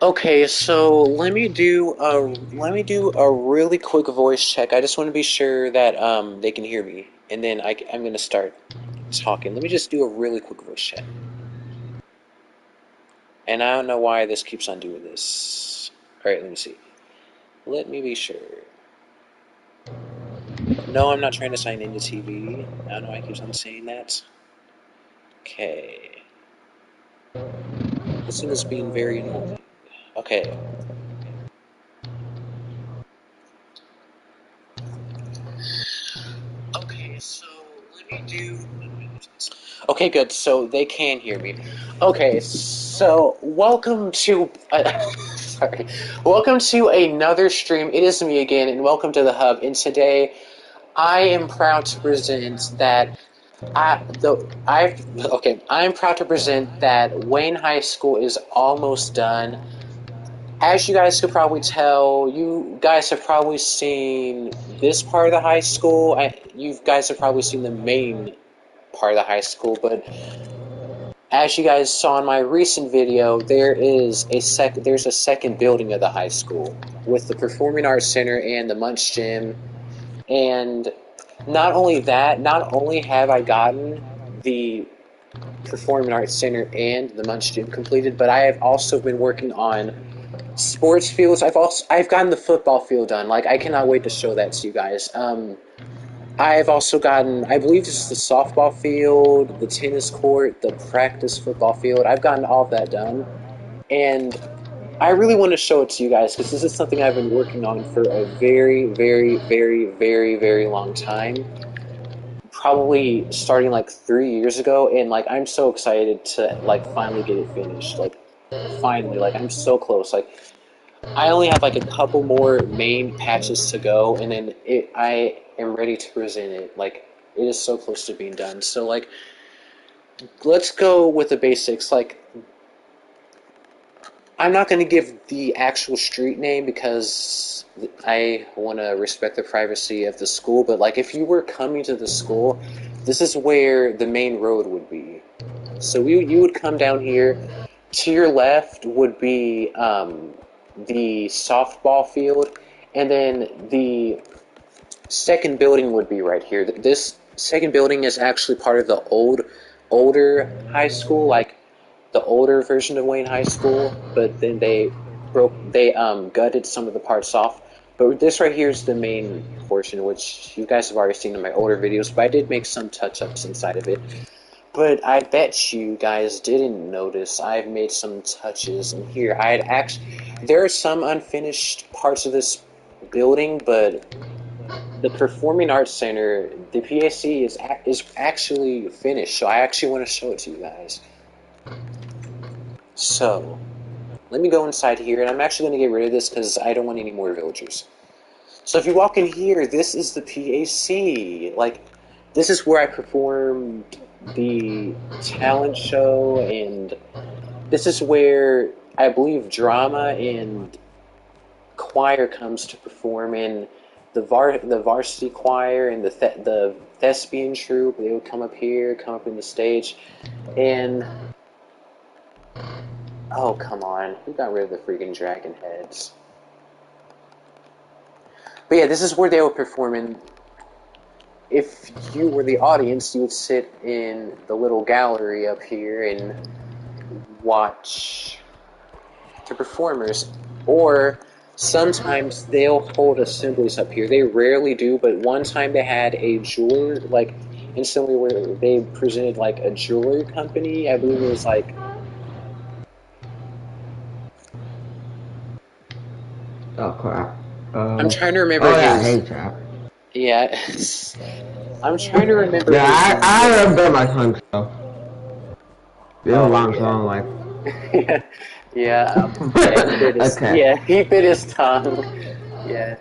Okay, so let me do a really quick voice check. I just want to be sure that they can hear me, and then I'm gonna start talking. Let me just do a really quick voice check. And I don't know why this keeps on doing this. All right, let me see. Let me be sure. No, I'm not trying to sign into TV. I don't know why it keeps on saying that. Okay, this thing is being very annoying. Okay. Okay, so let me do. Okay, good. So they can hear me. Okay, so welcome to. Sorry. Welcome to another stream. It is me again, and welcome to the Hub. And today, I am proud to present that. I'm proud to present that Wayne High School is almost done. As you guys could probably tell, you guys have probably seen this part of the high school. You guys have probably seen the main part of the high school, but as you guys saw in my recent video, there's a second building of the high school with the Performing Arts Center and the Munch Gym. And not only that, not only have I gotten the Performing Arts Center and the Munch Gym completed, but I have also been working on sports fields. I've gotten the football field done. Like, I cannot wait to show that to you guys. I've also gotten, I believe this is the softball field, the tennis court, the practice football field. I've gotten all of that done. And I really want to show it to you guys because this is something I've been working on for a very, very, very, very, very long time. Probably starting like 3 years ago. And like, I'm so excited to like finally get it finished. Like, finally, like, I'm so close. Like, I only have like a couple more main patches to go, and then I am ready to present it. Like, it is so close to being done. So like, let's go with the basics. Like, I'm not going to give the actual street name because I want to respect the privacy of the school. But like, if you were coming to the school, this is where the main road would be. So you would come down here. To your left would be the softball field, and then the second building would be right here. This second building is actually part of the older high school, like the older version of Wayne High School, but then they gutted some of the parts off. But this right here is the main portion, which you guys have already seen in my older videos, but I did make some touch-ups inside of it. But I bet you guys didn't notice I've made some touches in here. There are some unfinished parts of this building, but the Performing Arts Center, the PAC is actually finished. So I actually want to show it to you guys. So let me go inside here, and I'm actually going to get rid of this because I don't want any more villagers. So if you walk in here, this is the PAC. Like, this is where I performed the talent show, and this is where I believe drama and choir comes to perform. In the varsity choir and the thespian troupe, they would come up here, come up in the stage, and oh, come on, who got rid of the freaking dragon heads? But yeah, this is where they would perform in. If you were the audience, you would sit in the little gallery up here and watch the performers. Or sometimes they'll hold assemblies up here. They rarely do, but one time they had a jeweler, like, instantly where they presented, like, a jewelry company. I believe it was, like... Oh crap. I'm trying to remember Oh yeah, his... hey trap. Yeah, I'm trying to remember Yeah, his I name. remember my song so. It's a Oh, long yeah. song, like. Yeah, yeah, Okay. yeah, he bit his tongue. Yeah,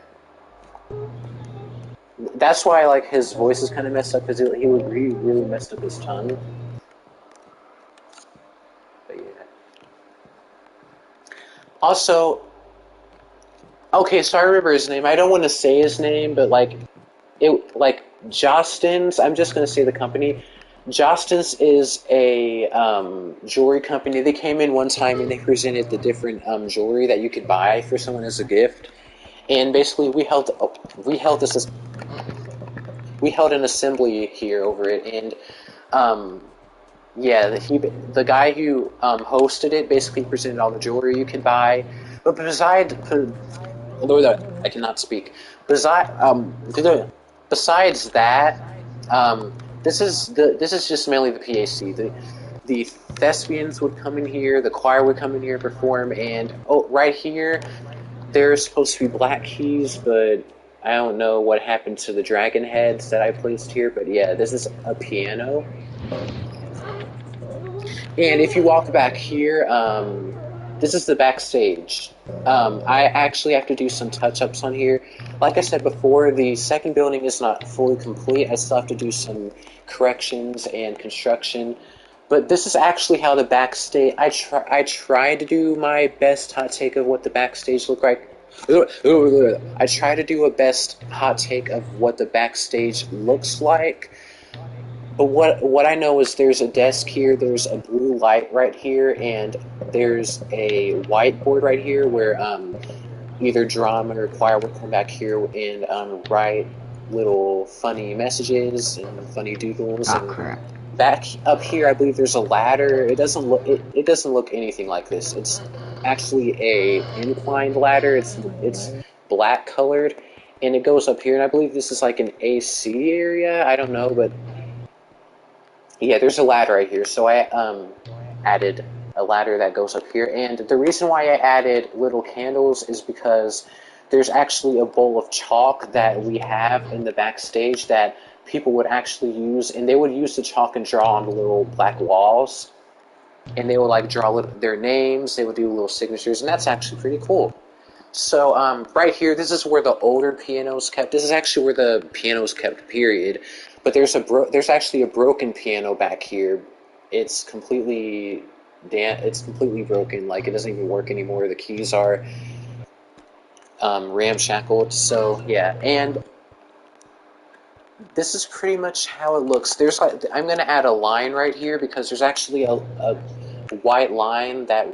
that's why like his voice is kind of messed up because he really messed up his tongue. But yeah. Also, okay, so I remember his name. I don't want to say his name, but like Jostens. I'm just gonna say the company. Jostens is a jewelry company. They came in one time and they presented the different jewelry that you could buy for someone as a gift. And basically, this we held an assembly here over it, and um, yeah, the guy who hosted it basically presented all the jewelry you could buy. But I cannot speak. Besides that, this is just mainly the PAC. The thespians would come in here, the choir would come in here and perform, and right here there's supposed to be black keys, but I don't know what happened to the dragon heads that I placed here. But yeah, this is a piano. And if you walk back here, this is the backstage. I actually have to do some touch-ups on here. Like I said before, the second building is not fully complete. I still have to do some corrections and construction. But this is actually how the backstage... I tried to do my best hot take of what the backstage looked like. I try to do a best hot take of what the backstage looks like. But what I know is there's a desk here, there's a blue light right here, and there's a whiteboard right here where either drama or choir would come back here and write little funny messages and funny doodles. Oh, and crap. back up here, I believe there's a ladder. It doesn't look anything like this. It's actually a inclined ladder. It's black colored, and it goes up here. And I believe this is like an AC area. I don't know, but yeah, there's a ladder right here, so I added a ladder that goes up here. And the reason why I added little candles is because there's actually a bowl of chalk that we have in the backstage that people would actually use, and they would use the chalk and draw on the little black walls, and they would like draw their names, they would do little signatures, and that's actually pretty cool. So right here, this is where the older piano's kept. This is actually where the piano's kept, period. But there's actually a broken piano back here. It's completely broken. Like, it doesn't even work anymore. The keys are ramshackled. So yeah, and this is pretty much how it looks. I'm gonna add a line right here because there's actually a white line that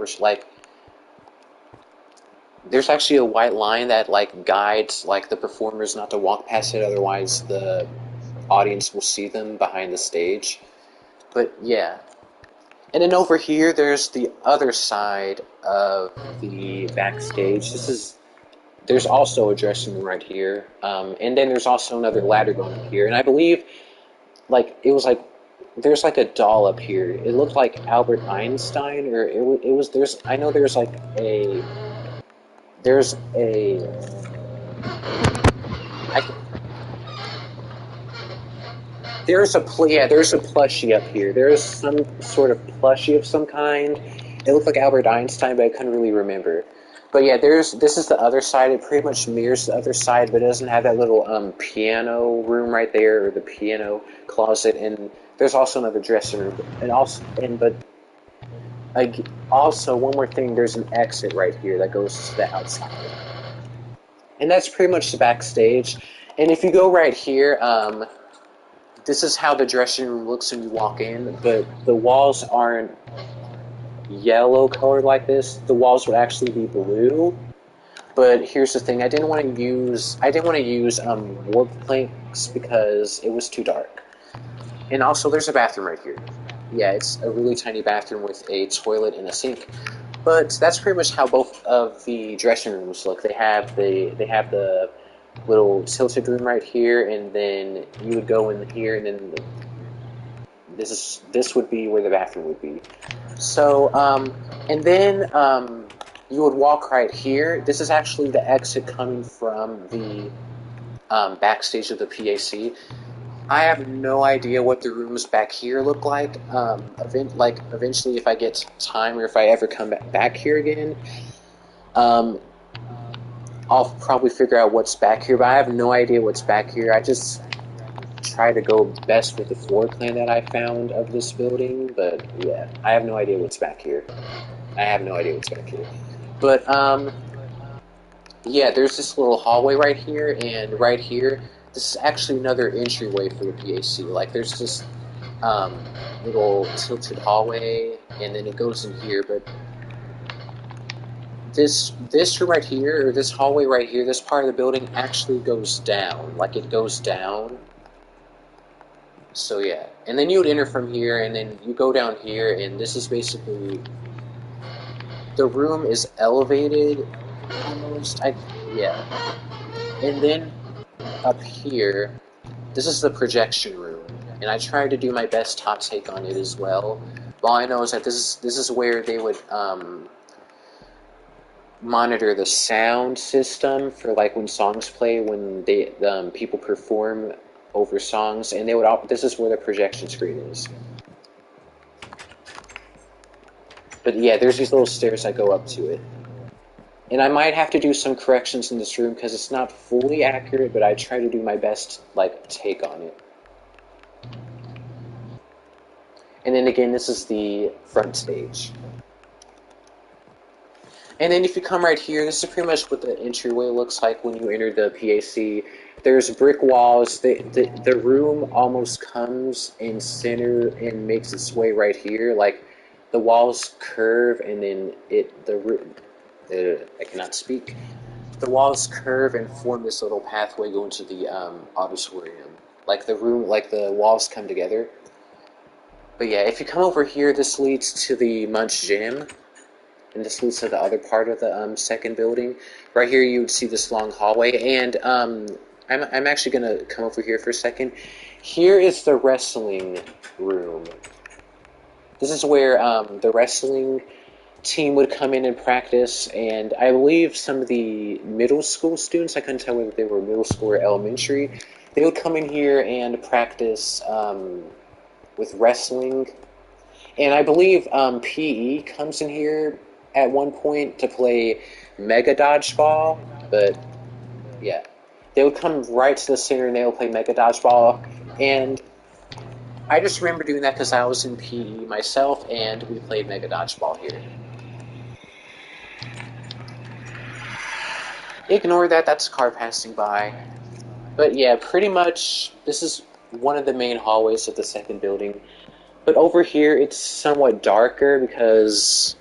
there's actually a white line that like guides like the performers not to walk past it, otherwise the audience will see them behind the stage. But yeah. And then over here there's the other side of the backstage. There's also a dressing room right here. And then there's also another ladder going up here. And I believe there's like a doll up here. It looked like Albert Einstein, or there's a plushie up here. There's some sort of plushie of some kind. It looked like Albert Einstein, but I couldn't really remember. But yeah, this is the other side. It pretty much mirrors the other side, but it doesn't have that little piano room right there, or the piano closet. And there's also another dressing room. Also, one more thing, there's an exit right here that goes to the outside. And that's pretty much the backstage. And if you go right here, this is how the dressing room looks when you walk in, but the walls aren't yellow colored like this. The walls would actually be blue. But here's the thing, I didn't want to use warp planks because it was too dark. And also there's a bathroom right here. Yeah, it's a really tiny bathroom with a toilet and a sink. But that's pretty much how both of the dressing rooms look. They have the little tilted room right here, and then you would go in here, and then this would be where the bathroom would be. So, and then you would walk right here. This is actually the exit coming from the backstage of the PAC. I have no idea what the rooms back here look like. Eventually, if I get time, or if I ever come back here again, I'll probably figure out what's back here. But I have no idea what's back here. I just try to go best with the floor plan that I found of this building. But yeah, I have no idea what's back here. But yeah, there's this little hallway right here, and right here, this is actually another entryway for the PAC. Like, there's just um, little tilted hallway, and then it goes in here. But this room right here, or this hallway right here, this part of the building actually goes down. Like, it goes down. So yeah, and then you would enter from here, and then you go down here, and this is basically, the room is elevated almost. Yeah, and then up here, this is the projection room, and I tried to do my best top take on it as well. All I know is that this is where they would monitor the sound system for, like, when songs play, when they people perform over songs, and they would this is where the projection screen is. But yeah, there's these little stairs that go up to it. And I might have to do some corrections in this room because it's not fully accurate, but I try to do my best, like, take on it. And then again, this is the front stage. And then if you come right here, this is pretty much what the entryway looks like when you enter the PAC. There's brick walls. The room almost comes in center and makes its way right here. Like, the walls curve, and then I cannot speak. The walls curve and form this little pathway going to the auditorium. Like the walls come together. But yeah, if you come over here, this leads to the Munch Gym, and this leads to the other part of the second building. Right here, you would see this long hallway, and I'm actually gonna come over here for a second. Here is the wrestling room. This is where the wrestling team would come in and practice, and I believe some of the middle school students, I couldn't tell whether they were middle school or elementary, they would come in here and practice with wrestling. And I believe PE comes in here at one point to play Mega Dodgeball, but yeah. They would come right to the center and they would play Mega Dodgeball, and I just remember doing that because I was in PE myself, and we played Mega Dodgeball here. Ignore that, that's a car passing by. But yeah, pretty much, this is one of the main hallways of the second building. But over here, it's somewhat darker because,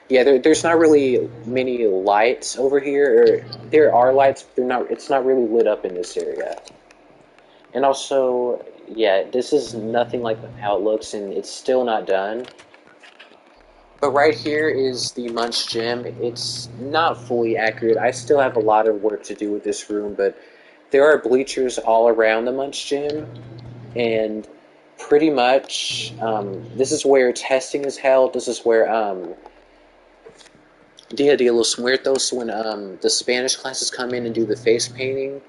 yeah, there's not really many lights over here. Or there are lights, but it's not really lit up in this area. And also, yeah, this is nothing like how it looks, and it's still not done. But right here is the Munch Gym. It's not fully accurate. I still have a lot of work to do with this room, but there are bleachers all around the Munch Gym, and pretty much this is where testing is held. This is where Dia de los Muertos, when the Spanish classes come in and do the face painting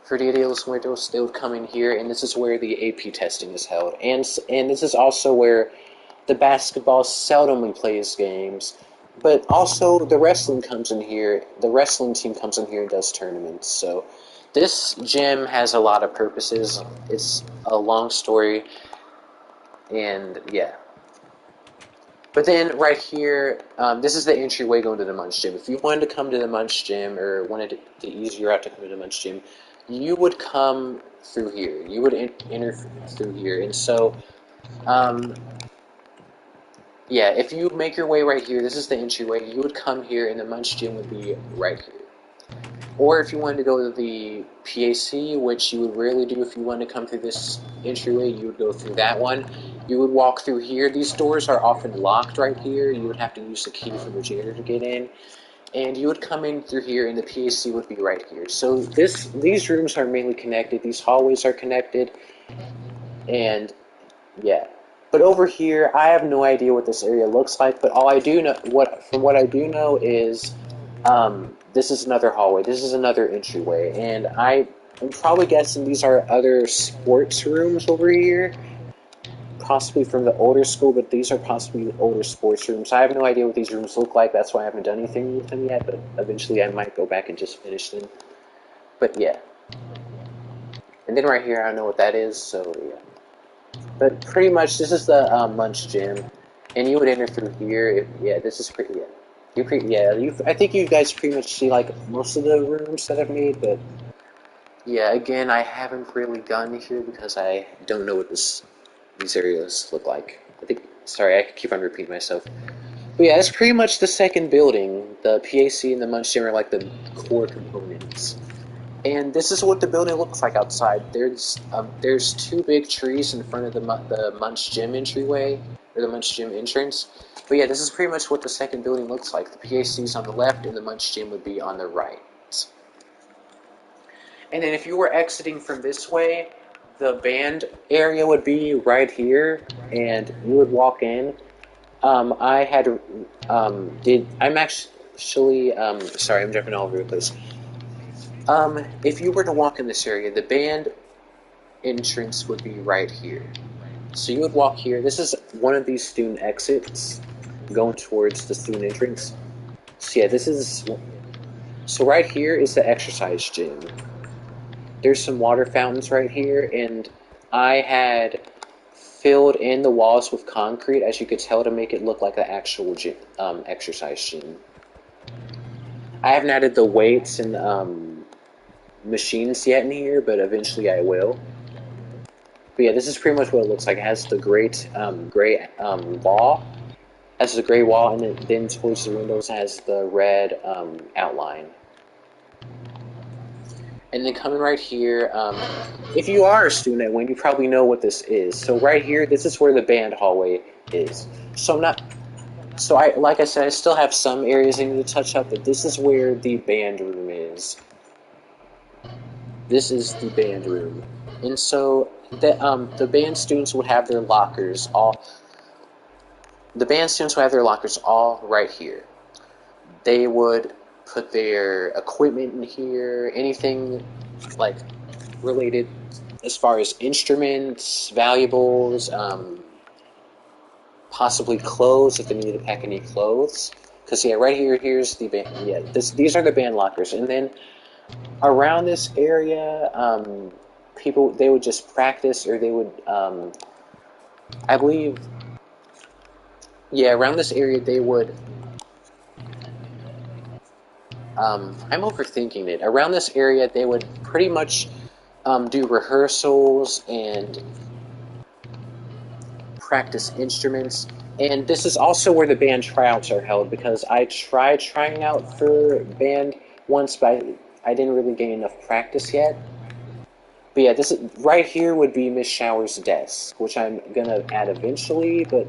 for Dia de los Muertos, they would come in here, and this is where the AP testing is held. And this is also where the basketball seldomly plays games, but also the wrestling comes in here. The wrestling team comes in here and does tournaments. So this gym has a lot of purposes. It's a long story, and yeah. But then right here, this is the entryway going to the Munch Gym. If you wanted to come to the Munch Gym, or wanted the easier route to come to the Munch Gym, you would come through here. You would enter through here. And so, yeah, if you make your way right here, this is the entryway, you would come here, and the Munch Gym would be right here. Or if you wanted to go to the PAC, which you would rarely do if you wanted to come through this entryway, you would go through that one. You would walk through here. These doors are often locked right here. You would have to use the key from the janitor to get in. And you would come in through here, and the PAC would be right here. So these rooms are mainly connected. These hallways are connected. And, yeah. But over here, I have no idea what this area looks like, but all I do know, from what I do know is, this is another hallway. This is another entryway, and I'm probably guessing these are other sports rooms over here, possibly from the older school, but these are possibly the older sports rooms. I have no idea what these rooms look like. That's why I haven't done anything with them yet, but eventually I might go back and just finish them. But yeah. And then right here, I don't know what that is, so yeah. But pretty much, this is the Munch Gym, and you would enter through here. Yeah, this is pretty. Yeah, I think you guys pretty much see like most of the rooms that I've made, but Yeah, again, I haven't really gone here because I don't know what these areas look like. I think. Sorry, I keep on repeating myself. But yeah, it's pretty much the second building. The PAC and the Munch Gym are like the core components. And this is what the building looks like outside. There's two big trees in front of the Munch Gym entryway, or the Munch Gym entrance. But yeah, this is pretty much what the second building looks like. The PAC is on the left, and the Munch Gym would be on the right. And then if you were exiting from this way, the band area would be right here, and you would walk in. I had did I'm actually sorry, I'm jumping all over the place. If you were to walk in this area, the band entrance would be right here. So you would walk here. This is one of these student exits going towards the student entrance. So yeah, so right here is the exercise gym. There's some water fountains right here, and I had filled in the walls with concrete, as you could tell, to make it look like an actual gym, exercise gym. I haven't added the weights and machines yet in here, but eventually I will. But yeah, this is pretty much what it looks like. It has the gray wall, has the gray wall, and then towards the windows has the red outline. And then coming right here, if you are a student at Wayne, you probably know what this is. So right here, this is where the band hallway is. Like I said, I still have some areas I need to touch up, but this is where the band room is. This is the band room. And so the band students would have their lockers all right here. They would put their equipment in here, anything like related as far as instruments, valuables, possibly clothes if they needed to pack any clothes. Because yeah, right here's the band. Yeah, these are the band lockers, and then around this area, people they would just practice, or they would, I believe, yeah, around this area they would. I'm overthinking it. Around this area, they would pretty much do rehearsals and practice instruments. And this is also where the band tryouts are held, because I tried trying out for band once, but I didn't really gain enough practice yet. But yeah, this is, right here would be Miss Shower's desk, which I'm gonna add eventually, but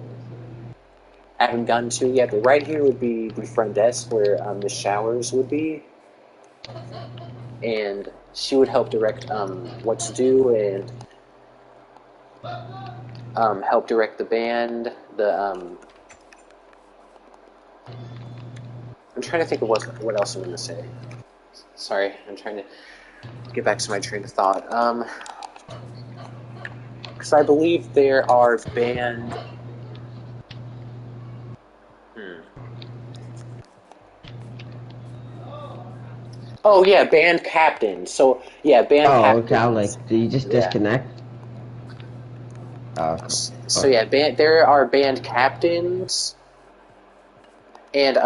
I haven't gotten to yet. But right here would be the front desk where Miss Showers would be, and she would help direct what to do and help direct the band. I'm trying to think of what else I'm going to say. Sorry, I'm trying to get back to my train of thought. Because I believe there are band. Oh yeah, band captain. So yeah, band captain. Oh, okay. I'm like, do you just disconnect? So yeah, there are band captains, and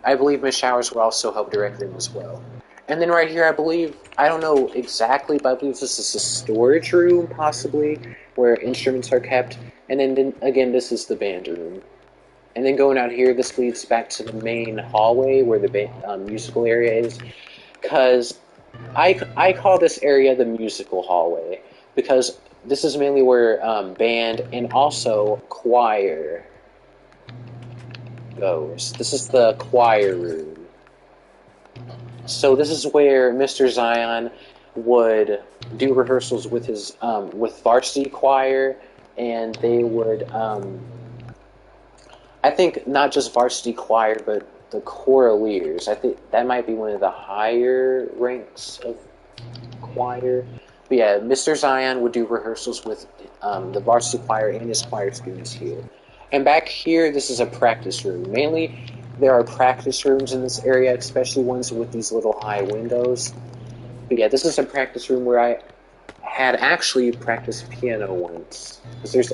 I believe Miss Showers will also help direct them as well. And then right here, I don't know exactly, but I believe this is a storage room, possibly, where instruments are kept. And then again, this is the band room. And then going out here, this leads back to the main hallway where the musical area is. Because I call this area the musical hallway, because this is mainly where band and also choir goes. This is the choir room. So this is where Mr. Zion would do rehearsals with his with varsity choir, and they would I think not just varsity choir, but the choraleers. I think that might be one of the higher ranks of choir. But yeah, Mr. Zion would do rehearsals with the varsity choir and his choir students here. And back here, this is a practice room. Mainly, there are practice rooms in this area, especially ones with these little high windows. But yeah, this is a practice room where I had actually practiced piano once. Because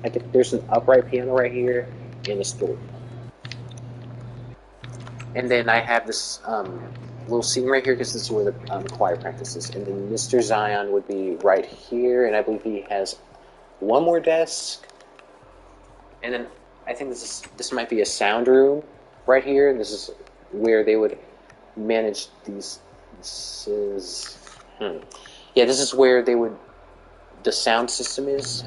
I think there's an upright piano right here and a stool. And then I have this little scene right here because this is where the choir practices. And then Mr. Zion would be right here, and I believe he has one more desk. And then I think this might be a sound room right here. This is where they would manage these. Yeah, this is where the sound system is.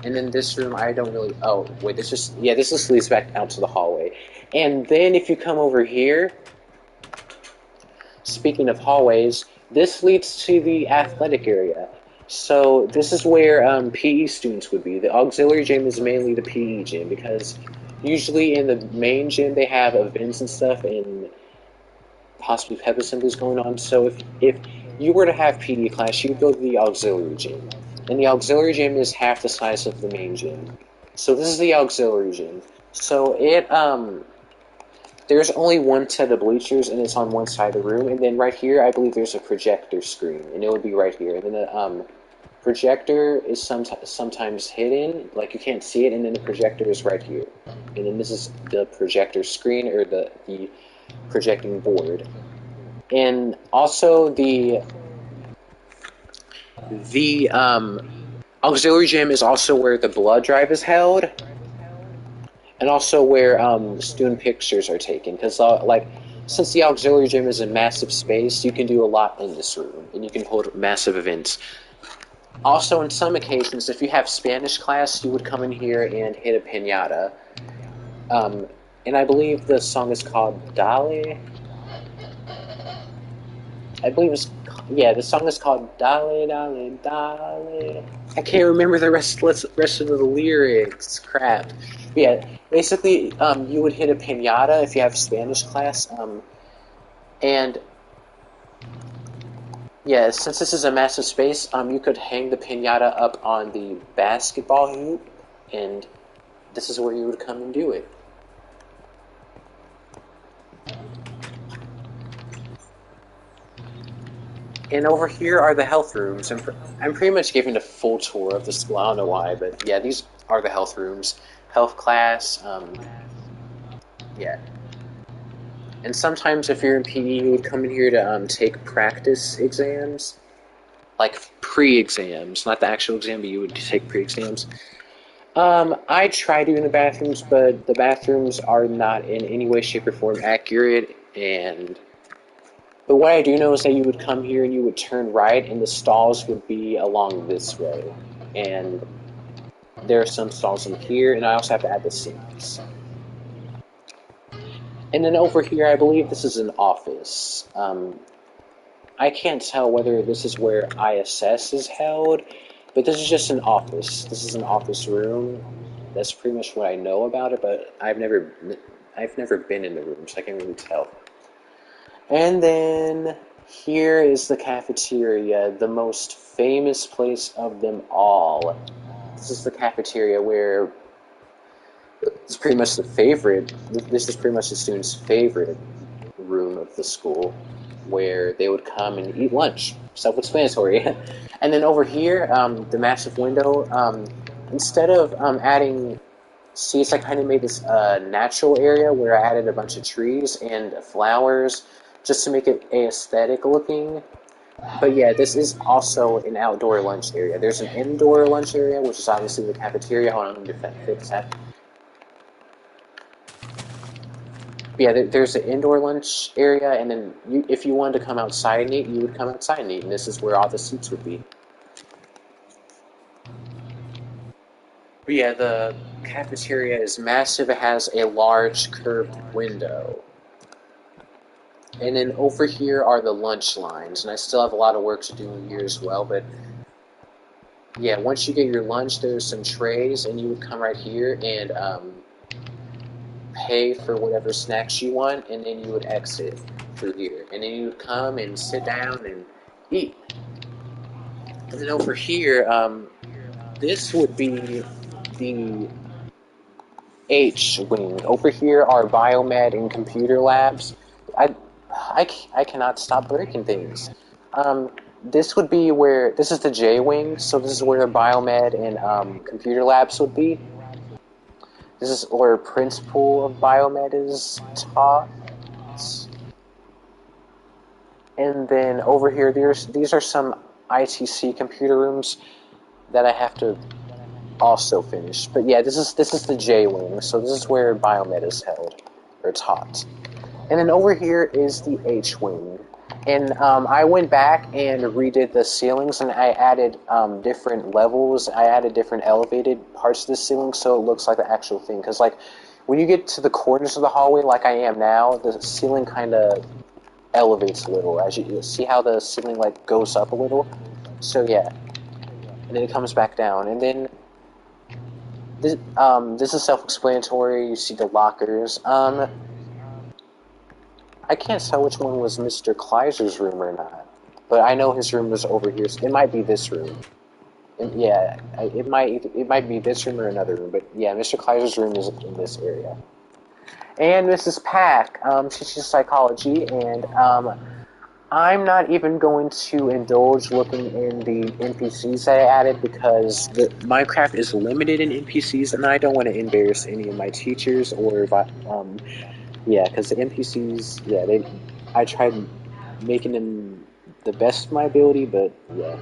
And then this room, I don't really. Oh wait, this just leads back out to the hallway. And then if you come over here, speaking of hallways, this leads to the athletic area. So this is where PE students would be. The auxiliary gym is mainly the PE gym because usually in the main gym they have events and stuff and possibly pep assemblies going on. So if you were to have PE class, you would go to the auxiliary gym. And the auxiliary gym is half the size of the main gym. So this is the auxiliary gym. So there's only one set of bleachers, and it's on one side of the room. And then right here, I believe there's a projector screen, and it would be right here. And then the projector is sometimes hidden, like you can't see it, and then the projector is right here. And then this is the projector screen, or the projecting board. And also the auxiliary gym is also where the blood drive is held, and also where student pictures are taken. Because since the auxiliary gym is a massive space, you can do a lot in this room, and you can hold massive events. Also, on some occasions, if you have Spanish class, you would come in here and hit a piñata. And I believe the song is called Dale. I believe the song is called Dale, Dale, Dale. I can't remember the rest of the lyrics. Crap. But yeah, basically, you would hit a piñata if you have Spanish class. And yeah, since this is a massive space, you could hang the piñata up on the basketball hoop, and this is where you would come and do it. And over here are the health rooms. I'm pretty much giving a full tour of the school. I don't know why, but yeah, these are the health rooms. Health class, yeah. And sometimes if you're in PE, you would come in here to take practice exams. Like pre-exams, not the actual exam, but you would take pre-exams. I try doing the bathrooms, but the bathrooms are not in any way, shape, or form accurate, But what I do know is that you would come here and you would turn right, and the stalls would be along this way. And there are some stalls in here, and I also have to add the sinks. And then over here, I believe this is an office. I can't tell whether this is where ISS is held, but this is just an office. This is an office room. That's pretty much what I know about it, but I've never been in the room, so I can't really tell. And then here is the cafeteria, the most famous place of them all. This is the cafeteria where it's pretty much this is pretty much the students' favorite room of the school, where they would come and eat lunch. Self-explanatory. And then over here, the massive window, instead of adding seats, I kind of made this natural area where I added a bunch of trees and flowers, just to make it aesthetic looking. But yeah, this is also an outdoor lunch area. There's an indoor lunch area, which is obviously the cafeteria. Hold on, let me fix that. But yeah, there's an indoor lunch area, and then if you wanted to come outside and eat, you would come outside and eat, and this is where all the seats would be. But yeah, the cafeteria is massive. It has a large curved window. And then over here are the lunch lines, and I still have a lot of work to do here as well, but yeah, once you get your lunch, there's some trays, and you would come right here and pay for whatever snacks you want, and then you would exit through here. And then you would come and sit down and eat. And then over here, this would be the H wing. Over here are biomed and computer labs. I cannot stop breaking things. This would be where, this is the J wing, so this is where biomed and computer labs would be. This is where principal of biomed is taught. And then over here, these are some ITC computer rooms that I have to also finish. But yeah, this is the J wing, so this is where biomed is held or taught. And then over here is the H wing. And I went back and redid the ceilings, and I added different levels. I added different elevated parts of the ceiling, so it looks like the actual thing. Because like when you get to the corners of the hallway, like I am now, the ceiling kind of elevates a little. As you see how the ceiling like goes up a little. So yeah, and then it comes back down, and then this is self-explanatory. You see the lockers. I can't tell which one was Mr. Kleiser's room or not, but I know his room was over here. So it might be this room. And yeah, it might be this room or another room, but yeah, Mr. Kleiser's room is in this area. And Mrs. Pack, she teaches psychology, and I'm not even going to indulge looking in the NPCs that I added because the Minecraft is limited in NPCs, and I don't want to embarrass any of my teachers or yeah, because the NPCs, yeah, I tried making them the best of my ability, but yeah.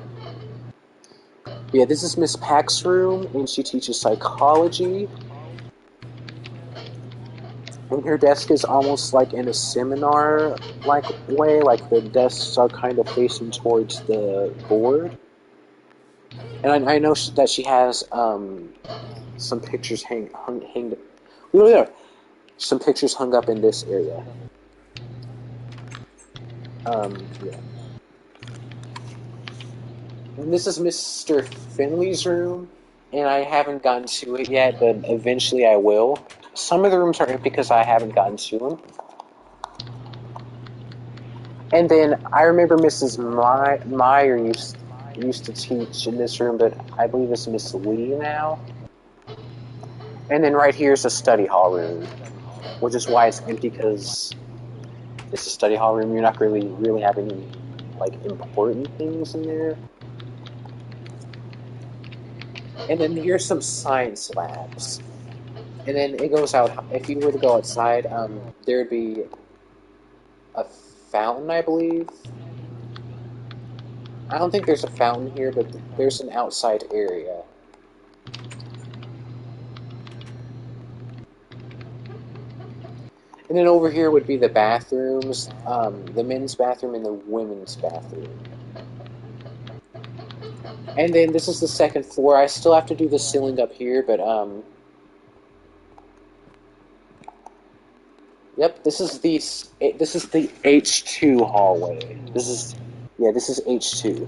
Yeah, this is Miss Pack's room, and she teaches psychology. And her desk is almost like in a seminar-like way, like the desks are kind of facing towards the board. And I know that she has some pictures hanged. Some pictures hung up in this area. Yeah. And this is Mr. Finley's room, and I haven't gotten to it yet, but eventually I will. Some of the rooms are empty because I haven't gotten to them. And then I remember Mrs. Meyer used to teach in this room, but I believe it's Miss Lee now. And then right here is a study hall room, which is why it's empty, because it's a study hall room. You're not really having any like important things in there. And then here's some science labs. And then it goes out. If you were to go outside, there'd be a fountain, I believe. I don't think there's a fountain here, but there's an outside area. And then over here would be the bathrooms, the men's bathroom and the women's bathroom. And then this is the second floor. I still have to do the ceiling up here, but yep, this is the H2 hallway. This is H2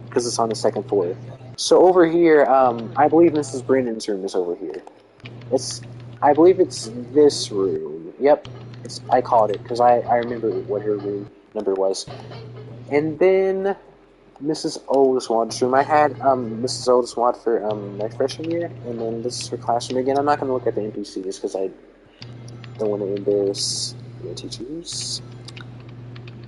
because it's on the second floor. So over here, I believe Mrs. Brennan's room is over here. I believe it's this room. Yep, I called it because I remember what her room number was. And then Mrs. Oldeswad's room. I had Mrs. Oldeswad for my freshman year, and then this is her classroom again. I'm not going to look at the NPCs because I don't want to embarrass the teachers.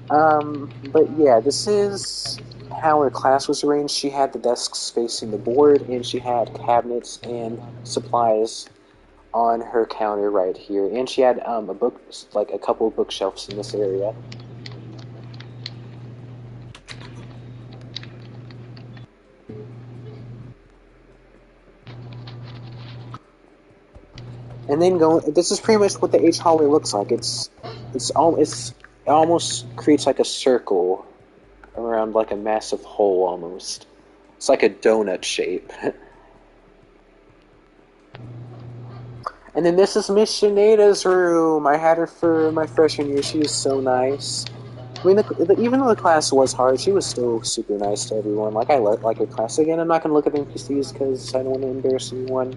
But yeah, this is how her class was arranged. She had the desks facing the board, and she had cabinets and supplies on her counter right here. And she had a couple of bookshelves in this area. And then this is pretty much what the H hallway looks like. It almost creates like a circle around like a massive hole almost. It's like a donut shape. And then this is Miss Sineada's room. I had her for my freshman year. She was so nice. I mean, even though the class was hard, she was still super nice to everyone. Like, I like her class. Again, I'm not going to look at the NPCs because I don't want to embarrass anyone.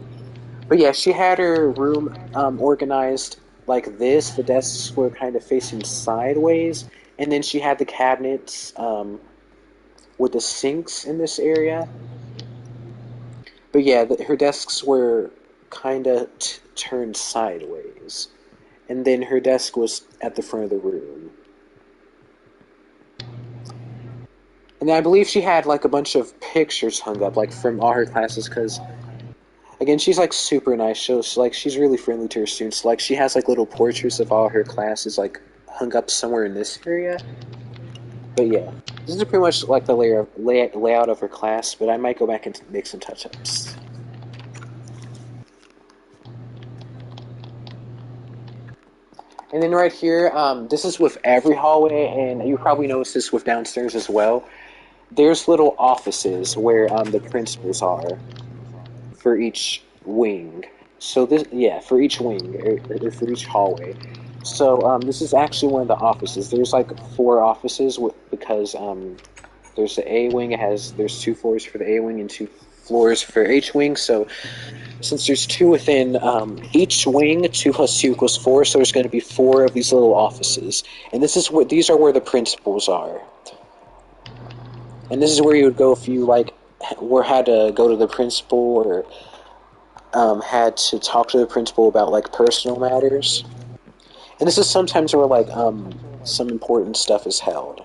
But yeah, she had her room organized like this. The desks were kind of facing sideways. And then she had the cabinets with the sinks in this area. But yeah, her desks were kind of turned sideways. And then her desk was at the front of the room. And I believe she had like a bunch of pictures hung up like from all her classes because, again, she's like super nice. She's really friendly to her students. Like, she has like little portraits of all her classes like hung up somewhere in this area. But yeah, this is pretty much like the layout of her class, but I might go back and make some touch-ups. And then right here, this is with every hallway, and you probably noticed this with downstairs as well. There's little offices where the principals are for each wing. So this, yeah, for each wing or for each hallway. So this is actually one of the offices. There's like four offices because there's the A wing. There's two floors for the A wing and two floors for H wing. So since there's two within each wing, 2 + 2 = 4. So there's going to be four of these little offices, and these are where the principals are. And this is where you would go if you had to go to the principal or had to talk to the principal about like personal matters. And this is sometimes where some important stuff is held,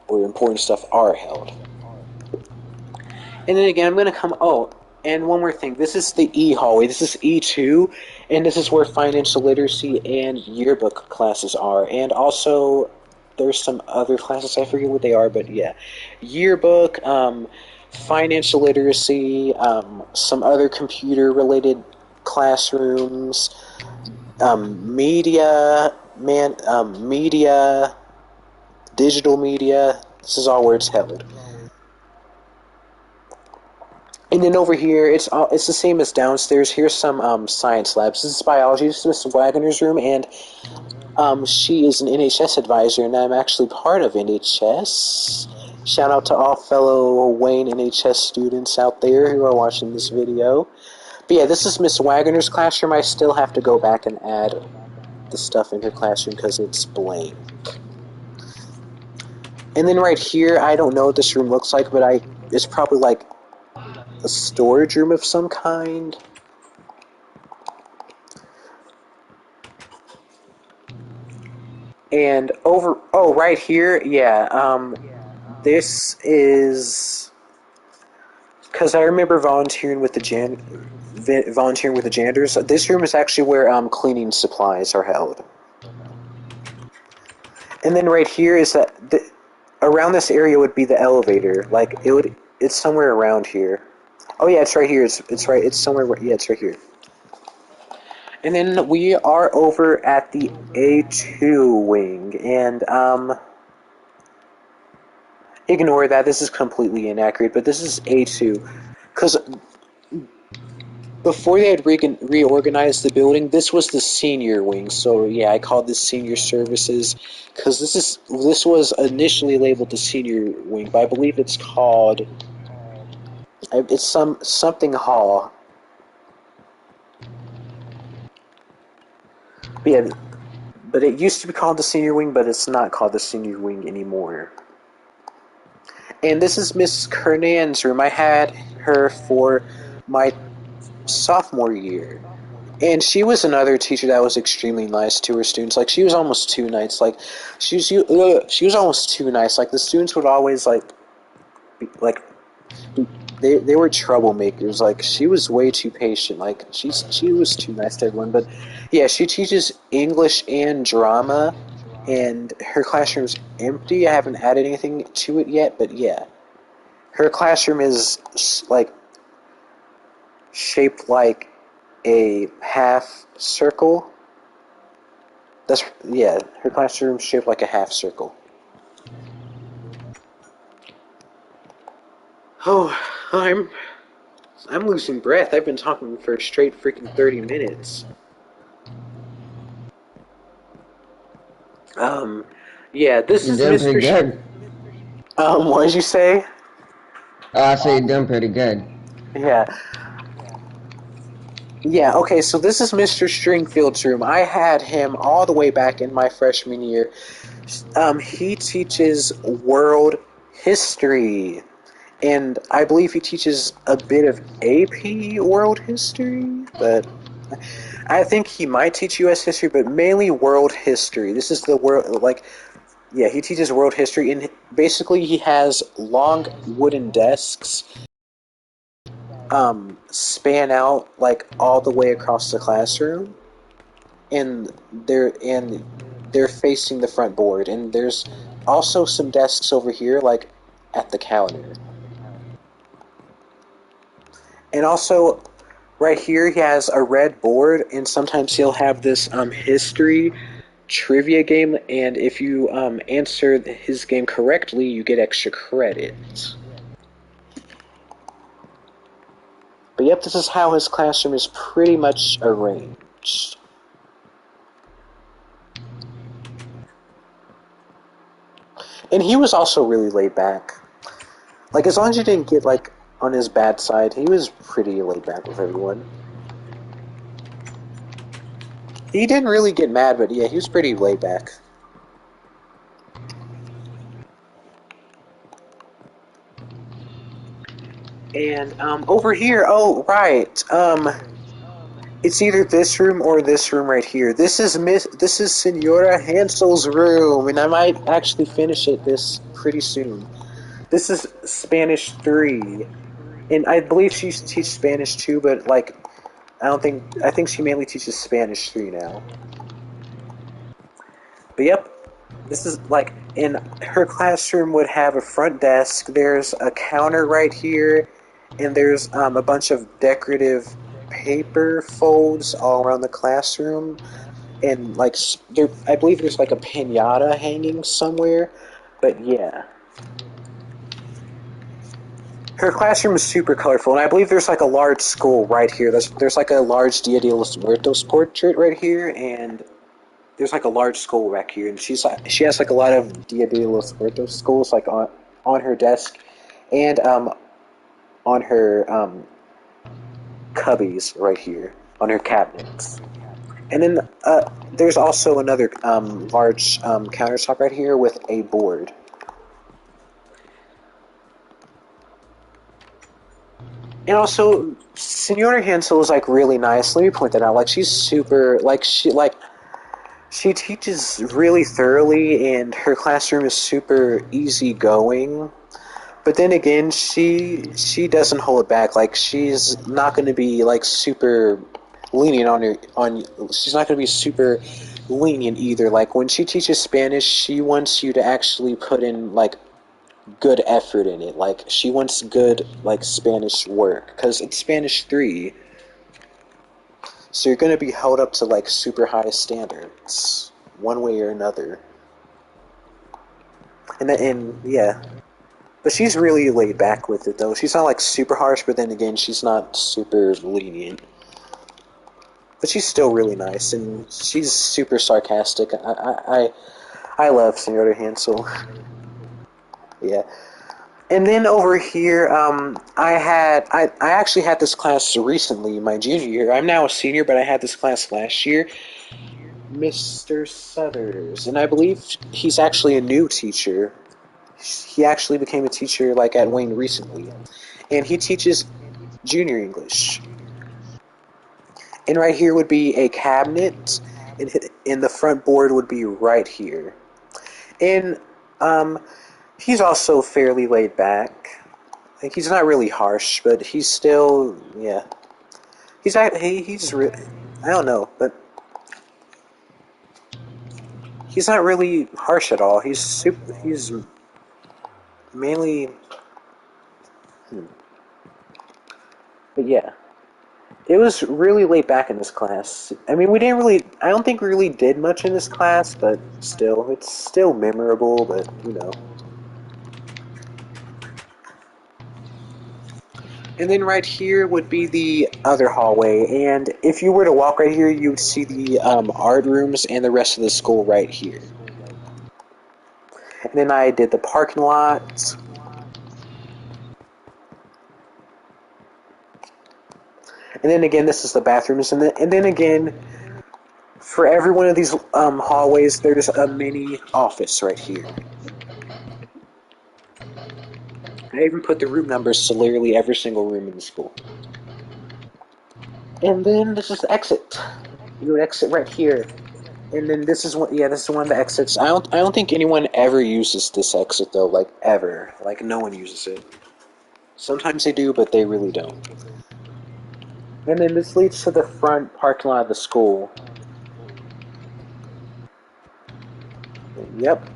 or important stuff are held. And then again, I'm going to come. Oh, and one more thing. This is the E hallway. This is E2, and this is where financial literacy and yearbook classes are. And also, there's some other classes. I forget what they are, but yeah, yearbook, financial literacy, some other computer-related classrooms, media, digital media. This is all where it's held. And then over here, it's the same as downstairs. Here's some science labs. This is biology. This is Mr. Wagner's room, and she is an NHS advisor, and I'm actually part of NHS. Shout out to all fellow Wayne NHS students out there who are watching this video. But yeah, this is Miss Wagner's classroom. I still have to go back and add the stuff in her classroom because it's blank. And then right here, I don't know what this room looks like, but it's probably like a storage room of some kind. And right here, yeah, this is because I remember volunteering with the janitors. This room is actually where cleaning supplies are held. And then right here is around this area would be the elevator. It's somewhere around here. Oh yeah, it's right here. It's somewhere. Yeah, it's right here. And then we are over at the A2 wing, and ignore that. This is completely inaccurate, but this is A2 because before they had reorganized the building, this was the senior wing. So yeah, I called this senior services because this was initially labeled the senior wing, but I believe it's called something hall. But yeah, but it used to be called the senior wing, but it's not called the senior wing anymore. And this is Miss Kernan's room. I had her for my sophomore year. And she was another teacher that was extremely nice to her students. Like, she was almost too nice. Like, she was almost too nice. Like, the students would always, they were troublemakers. Like, she was way too patient. Like, she was too nice to everyone. But, yeah, she teaches English and drama, and her classroom's empty. I haven't added anything to it yet, but yeah. Her classroom is, shaped like a half circle. Her classroom's shaped like a half circle. Oh, I'm losing breath. I've been talking for a straight freaking 30 minutes. Yeah, this is You're doing pretty good. What did you say? I say you're doing pretty good. Yeah. Yeah, okay, so this is Mr. Stringfield's room. I had him all the way back in my freshman year. He teaches world history. And I believe he teaches a bit of AP world history, but I think he might teach US history, but mainly world history. This is the world, he teaches world history, and basically he has long wooden desks span out all the way across the classroom, and they're facing the front board, and there's also some desks over here, like at the counter. And also, right here, he has a red board, and sometimes he'll have this history trivia game, and if you answer his game correctly, you get extra credit. But yep, this is how his classroom is pretty much arranged. And he was also really laid back. Like, as long as you didn't get, like, on his bad side, he was pretty laid back with everyone. He didn't really get mad, but yeah, he was pretty laid back. And over here, oh right, it's either this room or this room right here. This is Senora Hansel's room, and I might actually finish this pretty soon. This is Spanish 3, and I believe she teaches Spanish too, but like I think she mainly teaches Spanish 3 now. But yep, this is like in her classroom would have a front desk. There's a counter right here, and there's a bunch of decorative paper folds all around the classroom. And like there, I believe there's like a pinata hanging somewhere. But yeah, her classroom is super colorful, and I believe there's like a large skull right here. There's like a large Dia de los Muertos portrait right here, and there's like a large skull back here, and she has like a lot of Dia de los Muertos skulls like on her desk, and on her cubbies right here on her cabinets. And then there's also another large countertop right here with a board. And also, Senora Hansel is like really nice. Let me point that out. Like she's super she teaches really thoroughly, and her classroom is super easygoing. But then again, she doesn't hold it back. Like she's not going to be like super lenient on. She's not going to be super lenient either. Like when she teaches Spanish, she wants you to actually put in like good effort in it. Like she wants good like Spanish work because it's Spanish 3. So you're going to be held up to like super high standards, one way or another. And yeah, but she's really laid back with it though. She's not like super harsh, but then again, she's not super lenient. But she's still really nice, and she's super sarcastic. I love Senora Hansel. Yeah. And then over here, I actually had this class recently, my junior year. I'm now a senior, but I had this class last year, Mr. Suthers, and I believe he's actually a new teacher. He actually became a teacher like at Wayne recently, and he teaches junior English. And right here would be a cabinet, and the front board would be right here. And he's also fairly laid back. Like he's not really harsh, but he's still yeah. He's I don't know, but he's not really harsh at all. He's mainly but yeah. It was really laid back in this class. I mean, I don't think we really did much in this class, but still, it's still memorable, but you know. And then right here would be the other hallway, and if you were to walk right here, you would see the art rooms and the rest of the school right here. And then I did the parking lot. And then again, this is the bathrooms, and then again, for every one of these hallways, there's a mini office right here. I even put the room numbers to literally every single room in the school. And then this is the exit. You would exit right here. And then this is this is one of the exits. I don't think anyone ever uses this exit though, like ever. Like no one uses it. Sometimes they do, but they really don't. And then this leads to the front parking lot of the school. Yep.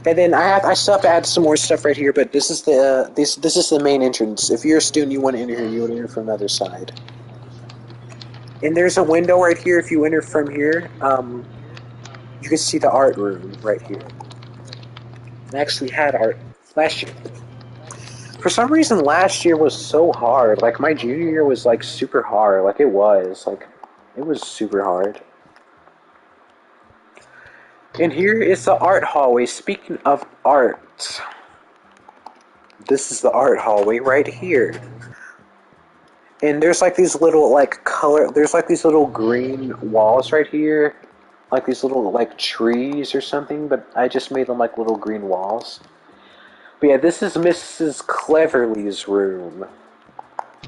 And then I still have to add some more stuff right here, but this is this is the main entrance. If you're a student, you want to enter here, you would enter from the other side. And there's a window right here. If you enter from here, you can see the art room right here. I actually had art last year. For some reason, last year was so hard. Like my junior year was like super hard. Like it was super hard. And here is the art hallway. Speaking of art, this is the art hallway right here. And there's like these little like color. There's like these little green walls right here, like these little like trees or something. But I just made them like little green walls. But yeah, this is Mrs. Cleverly's room,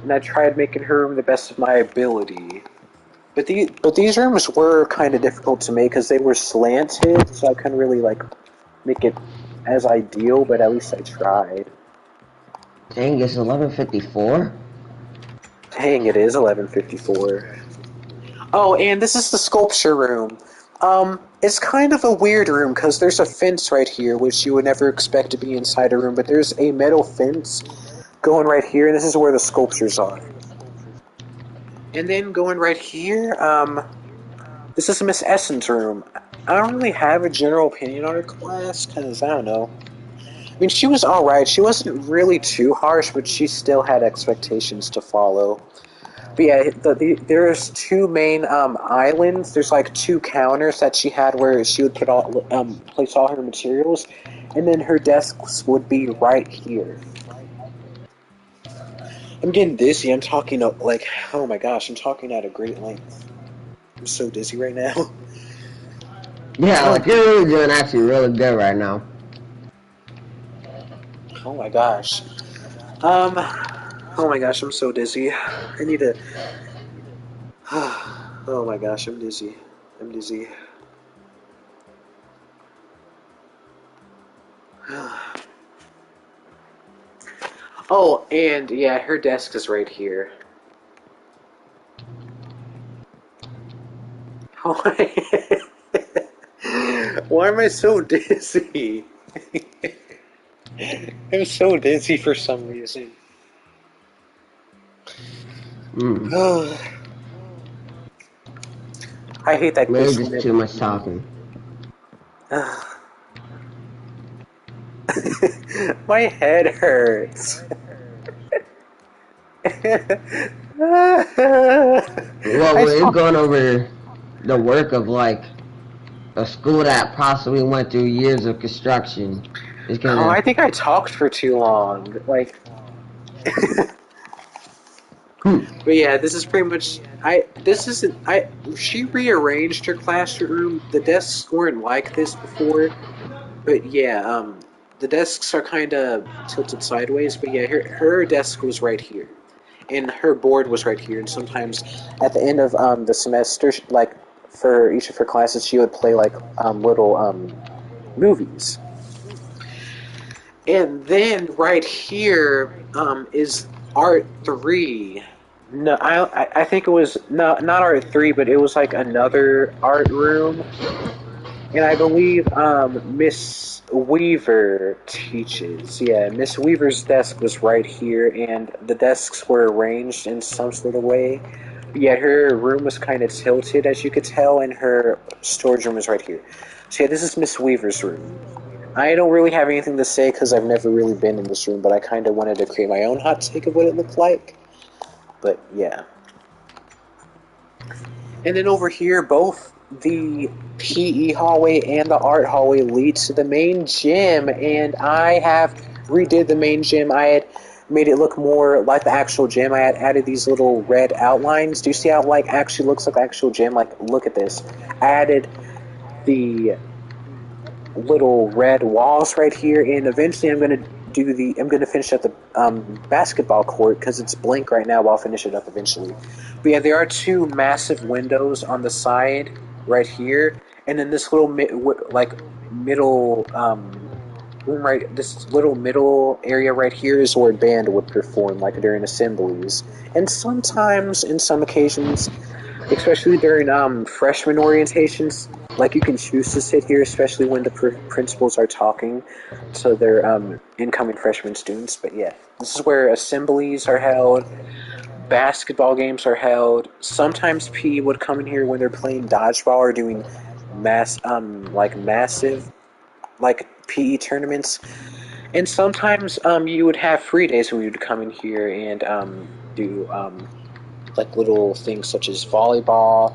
and I tried making her room the best of my ability. But these rooms were kind of difficult to make because they were slanted, so I couldn't really like make it as ideal. But at least I tried. Dang, it's 11:54. Dang, it is 11:54. Oh, and this is the sculpture room. It's kind of a weird room because there's a fence right here, which you would never expect to be inside a room, but there's a metal fence going right here, and this is where the sculptures are. And then going right here, this is Miss Essence' room. I don't really have a general opinion on her class, because I don't know. I mean, she was alright. She wasn't really too harsh, but she still had expectations to follow. But yeah, there's two main islands. There's like two counters that she had where she would place all her materials, and then her desks would be right here. I'm getting dizzy. I'm talking like, oh my gosh, I'm talking at a great length. I'm so dizzy right now. Yeah, like you're really doing actually really good right now. Oh my gosh. Oh my gosh, I'm so dizzy. I need to. Oh my gosh, I'm dizzy. I'm dizzy. Oh, and yeah, her desk is right here. Why am I so dizzy? I'm so dizzy for some reason. I hate that Maybe question. just too much talking. My head hurts. Well, we're going over the work of like a school that possibly went through years of construction. It's gonna. Oh, I think I talked for too long. Like, but yeah, this is pretty much. This isn't. She rearranged her classroom. The desks weren't like this before, but yeah, the desks are kind of tilted sideways. But yeah, her desk was right here, and her board was right here. And sometimes at the end of the semester, like for each of her classes, she would play like little movies. And then right here is Art 3. No, I think it was not Art 3, but it was like another art room. And I believe Miss Weaver teaches. Yeah, Miss Weaver's desk was right here, and the desks were arranged in some sort of way. Yeah, her room was kind of tilted, as you could tell, and her storage room was right here. So yeah, this is Miss Weaver's room. I don't really have anything to say because I've never really been in this room, but I kind of wanted to create my own hot take of what it looked like. But yeah. And then over here, both the PE hallway and the art hallway lead to the main gym, and I have redid the main gym. I had made it look more like the actual gym. I had added these little red outlines. Do you see how it like actually looks like the actual gym? Like, look at this. I added the little red walls right here, and eventually I'm gonna finish up the basketball court because it's blank right now. But I'll finish it up eventually. But yeah, there are two massive windows on the side right here, and then this little middle room right. This little middle area right here is where band would perform, like during assemblies, and sometimes in some occasions especially during freshman orientations. Like you can choose to sit here, especially when the principals are talking to their incoming freshman students. But yeah, this is where assemblies are held, basketball games are held. Sometimes PE would come in here when they're playing dodgeball or doing massive like PE tournaments. And sometimes you would have free days when you would come in here and do like little things such as volleyball.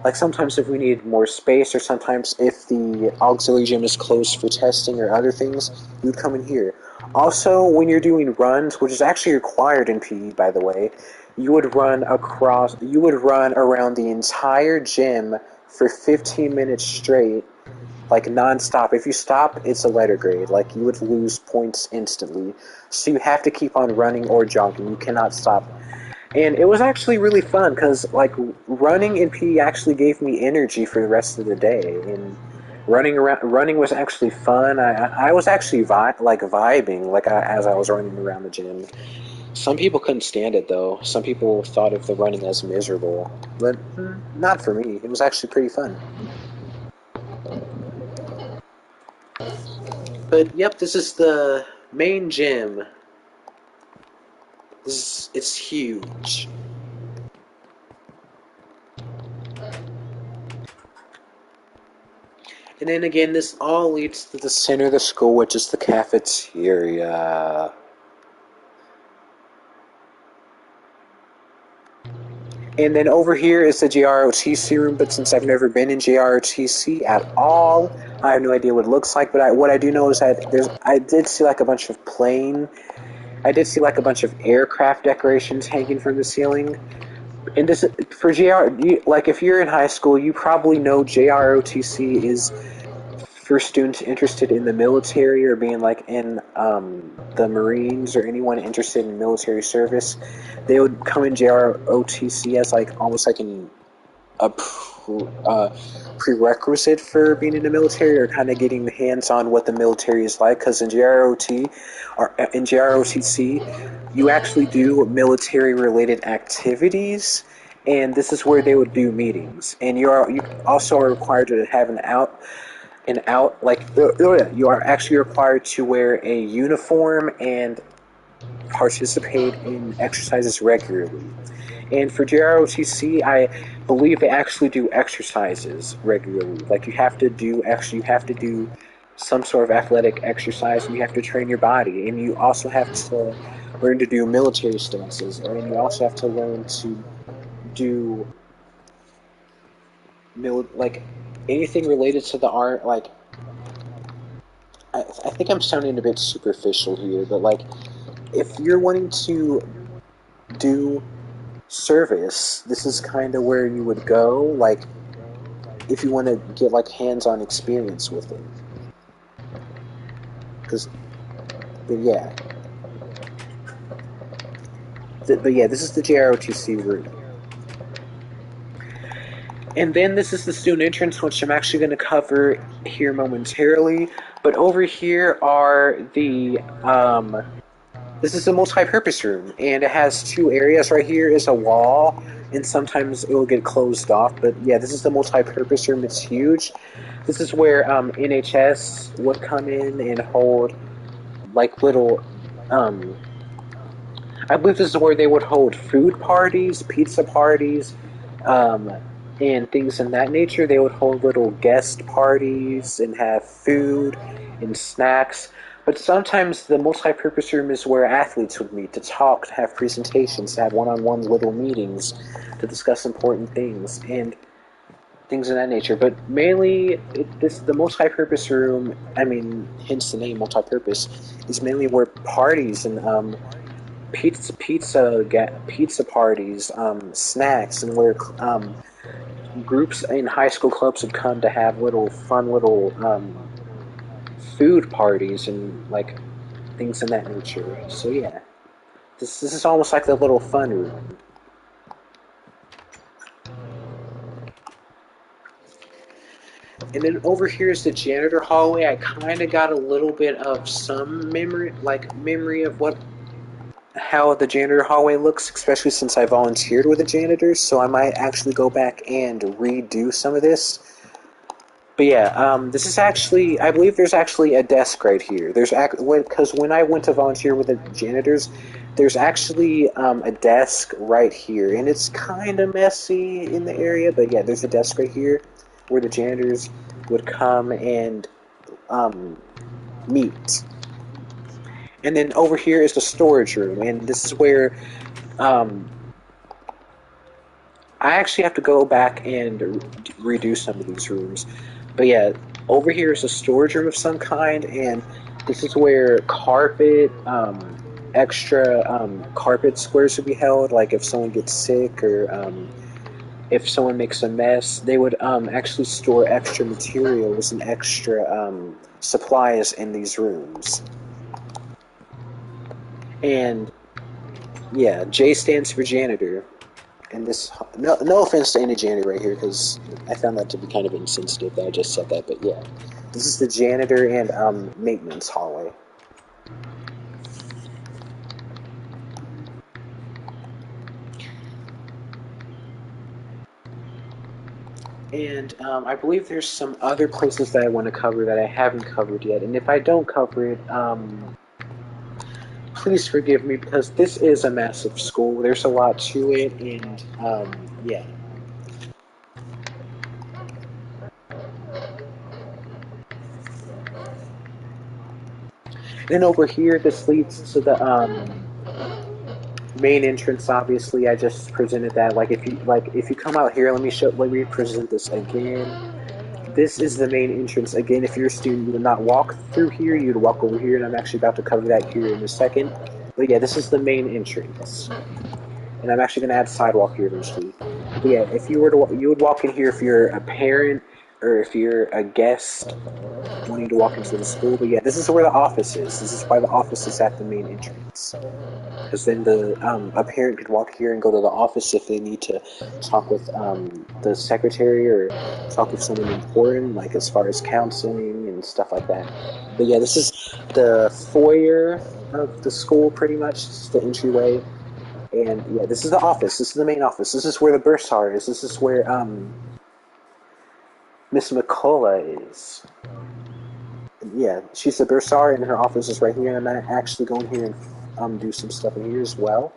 Like sometimes if we need more space, or sometimes if the auxiliary gym is closed for testing or other things, you would come in here. Also, when you're doing runs, which is actually required in PE, by the way, you would run around the entire gym for 15 minutes straight, like non-stop. If you stop, it's a letter grade. Like you would lose points instantly. So you have to keep on running or jogging. You cannot stop. And it was actually really fun because like running in PE actually gave me energy for the rest of the day. And running was actually fun. I was actually vibing as I was running around the gym. Some people couldn't stand it though. Some people thought of the running as miserable, but not for me. It was actually pretty fun. But yep, this is the main gym. It's huge. And then again, this all leads to the center of the school, which is the cafeteria. And then over here is the JROTC room, but since I've never been in JROTC at all, I have no idea what it looks like. But what I do know is that I did see like a bunch of aircraft decorations hanging from the ceiling. And this for like if you're in high school, you probably know JROTC is for students interested in the military or being like in the Marines or anyone interested in military service. They would come in JROTC as like almost like a prerequisite for being in the military, or kind of getting hands on what the military is like. Because in JROTC, you actually do military related activities, and this is where they would do meetings. And you also are required to have you are actually required to wear a uniform and participate in exercises regularly. And for JROTC, I believe they actually do exercises regularly. Like you have to do some sort of athletic exercise, and you have to train your body, and you also have to learn to do military stances, and you also have to learn to do like anything related to the art. Like I think I'm sounding a bit superficial here, but like if you're wanting to do service, this is kind of where you would go. Like if you want to get like hands-on experience with it. But yeah, this is the JROTC route. And then this is the student entrance, which I'm actually going to cover here momentarily. But over here are this is a multi-purpose room, and it has two areas. Right here is a wall, and sometimes it will get closed off. But yeah, this is the multi-purpose room. It's huge. This is where NHS would come in and hold like little. I believe this is where they would hold food parties, pizza parties, and things in that nature. They would hold little guest parties and have food and snacks. But sometimes the multi-purpose room is where athletes would meet to talk, to have presentations, to have one-on-one little meetings, to discuss important things and things of that nature. But mainly, the multi-purpose room, I mean, hence the name multi-purpose, is mainly where parties and pizza parties, snacks, and where groups in high school clubs would come to have little food parties and like things in that nature. So yeah, this is almost like the little fun room. And then over here is the janitor hallway. I kind of got a little bit of some memory of what how the janitor hallway looks, especially since I volunteered with the janitors, so I might actually go back and redo some of this. But yeah, this is actually, I believe there's actually a desk right here. Because when I went to volunteer with the janitors, there's actually a desk right here, and it's kind of messy in the area, but yeah, there's a desk right here where the janitors would come and meet. And then over here is the storage room, and this is where um, I actually have to go back and redo some of these rooms. But yeah, over here is a storage room of some kind, and this is where extra carpet squares would be held. Like if someone gets sick or if someone makes a mess, they would actually store extra materials and extra supplies in these rooms. And yeah, J stands for janitor. And this, no offense to any janitor right here, because I found that to be kind of insensitive that I just said that, but yeah. This is the janitor and maintenance hallway. And I believe there's some other places that I want to cover that I haven't covered yet. And if I don't cover it, please forgive me because this is a massive school. There's a lot to it, and yeah. Then over here, this leads to the main entrance. Obviously, I just presented that. If you come out here, let me present this again. This is the main entrance. Again, if you're a student, you would not walk through here. You'd walk over here, and I'm actually about to cover that here in a second. But yeah, this is the main entrance, and I'm actually going to add sidewalk here eventually. But yeah, if you were to, you would walk in here if you're a parent or if you're a guest wanting to walk into the school. But yeah, this is where the office is. This is why the office is at the main entrance. Because then a parent could walk here and go to the office if they need to talk with the secretary or talk with someone important, like as far as counseling and stuff like that. But yeah, this is the foyer of the school, pretty much. This is the entryway. And yeah, this is the office. This is the main office. This is where the bursar is. This is where Miss McCullough is. Yeah, she's the bursar, and her office is right here. And I'm actually going here and do some stuff in here as well.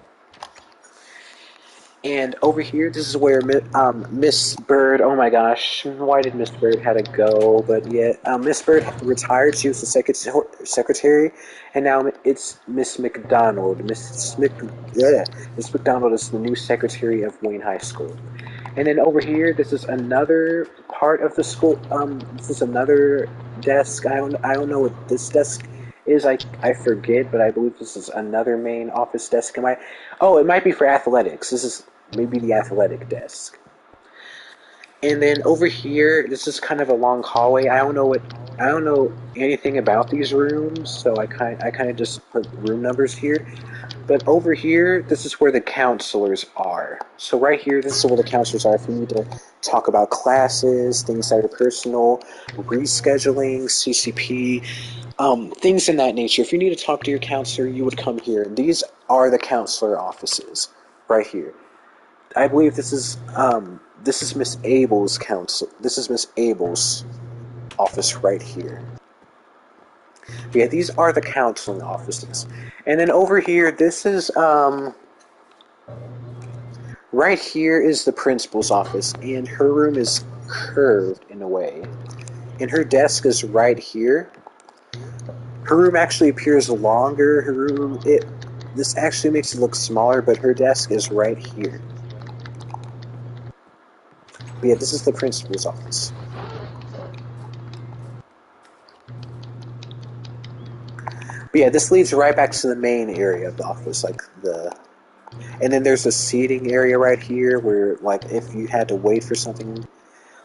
And over here, this is where Miss Bird. Oh my gosh, why did Miss Bird had to go? But yeah, Miss Bird retired. She was the secretary, and now it's Miss McDonald. Miss McDonald is the new secretary of Wayne High School. And then over here, this is another part of the school. This is another desk. I don't know what this desk is. I forget, but I believe this is another main office desk. Oh, it might be for athletics. This is maybe the athletic desk. And then over here, this is kind of a long hallway. I don't know anything about these rooms, so I kind of just put room numbers here. But over here, this is where the counselors are. So right here, this is where the counselors are. If you need to talk about classes, things that are personal, rescheduling, CCP, things in that nature. If you need to talk to your counselor, you would come here. These are the counselor offices right here. I believe this is Miss Abel's counsel. This is Miss Abel's office right here. But yeah, these are the counseling offices. And then over here, this is right here is the principal's office, and her room is curved in a way. And her desk is right here. Her room actually appears longer. This actually makes it look smaller, but her desk is right here. But yeah, this is the principal's office. But yeah, this leads right back to the main area of the office, and then there's a seating area right here where, like, if you had to wait for something,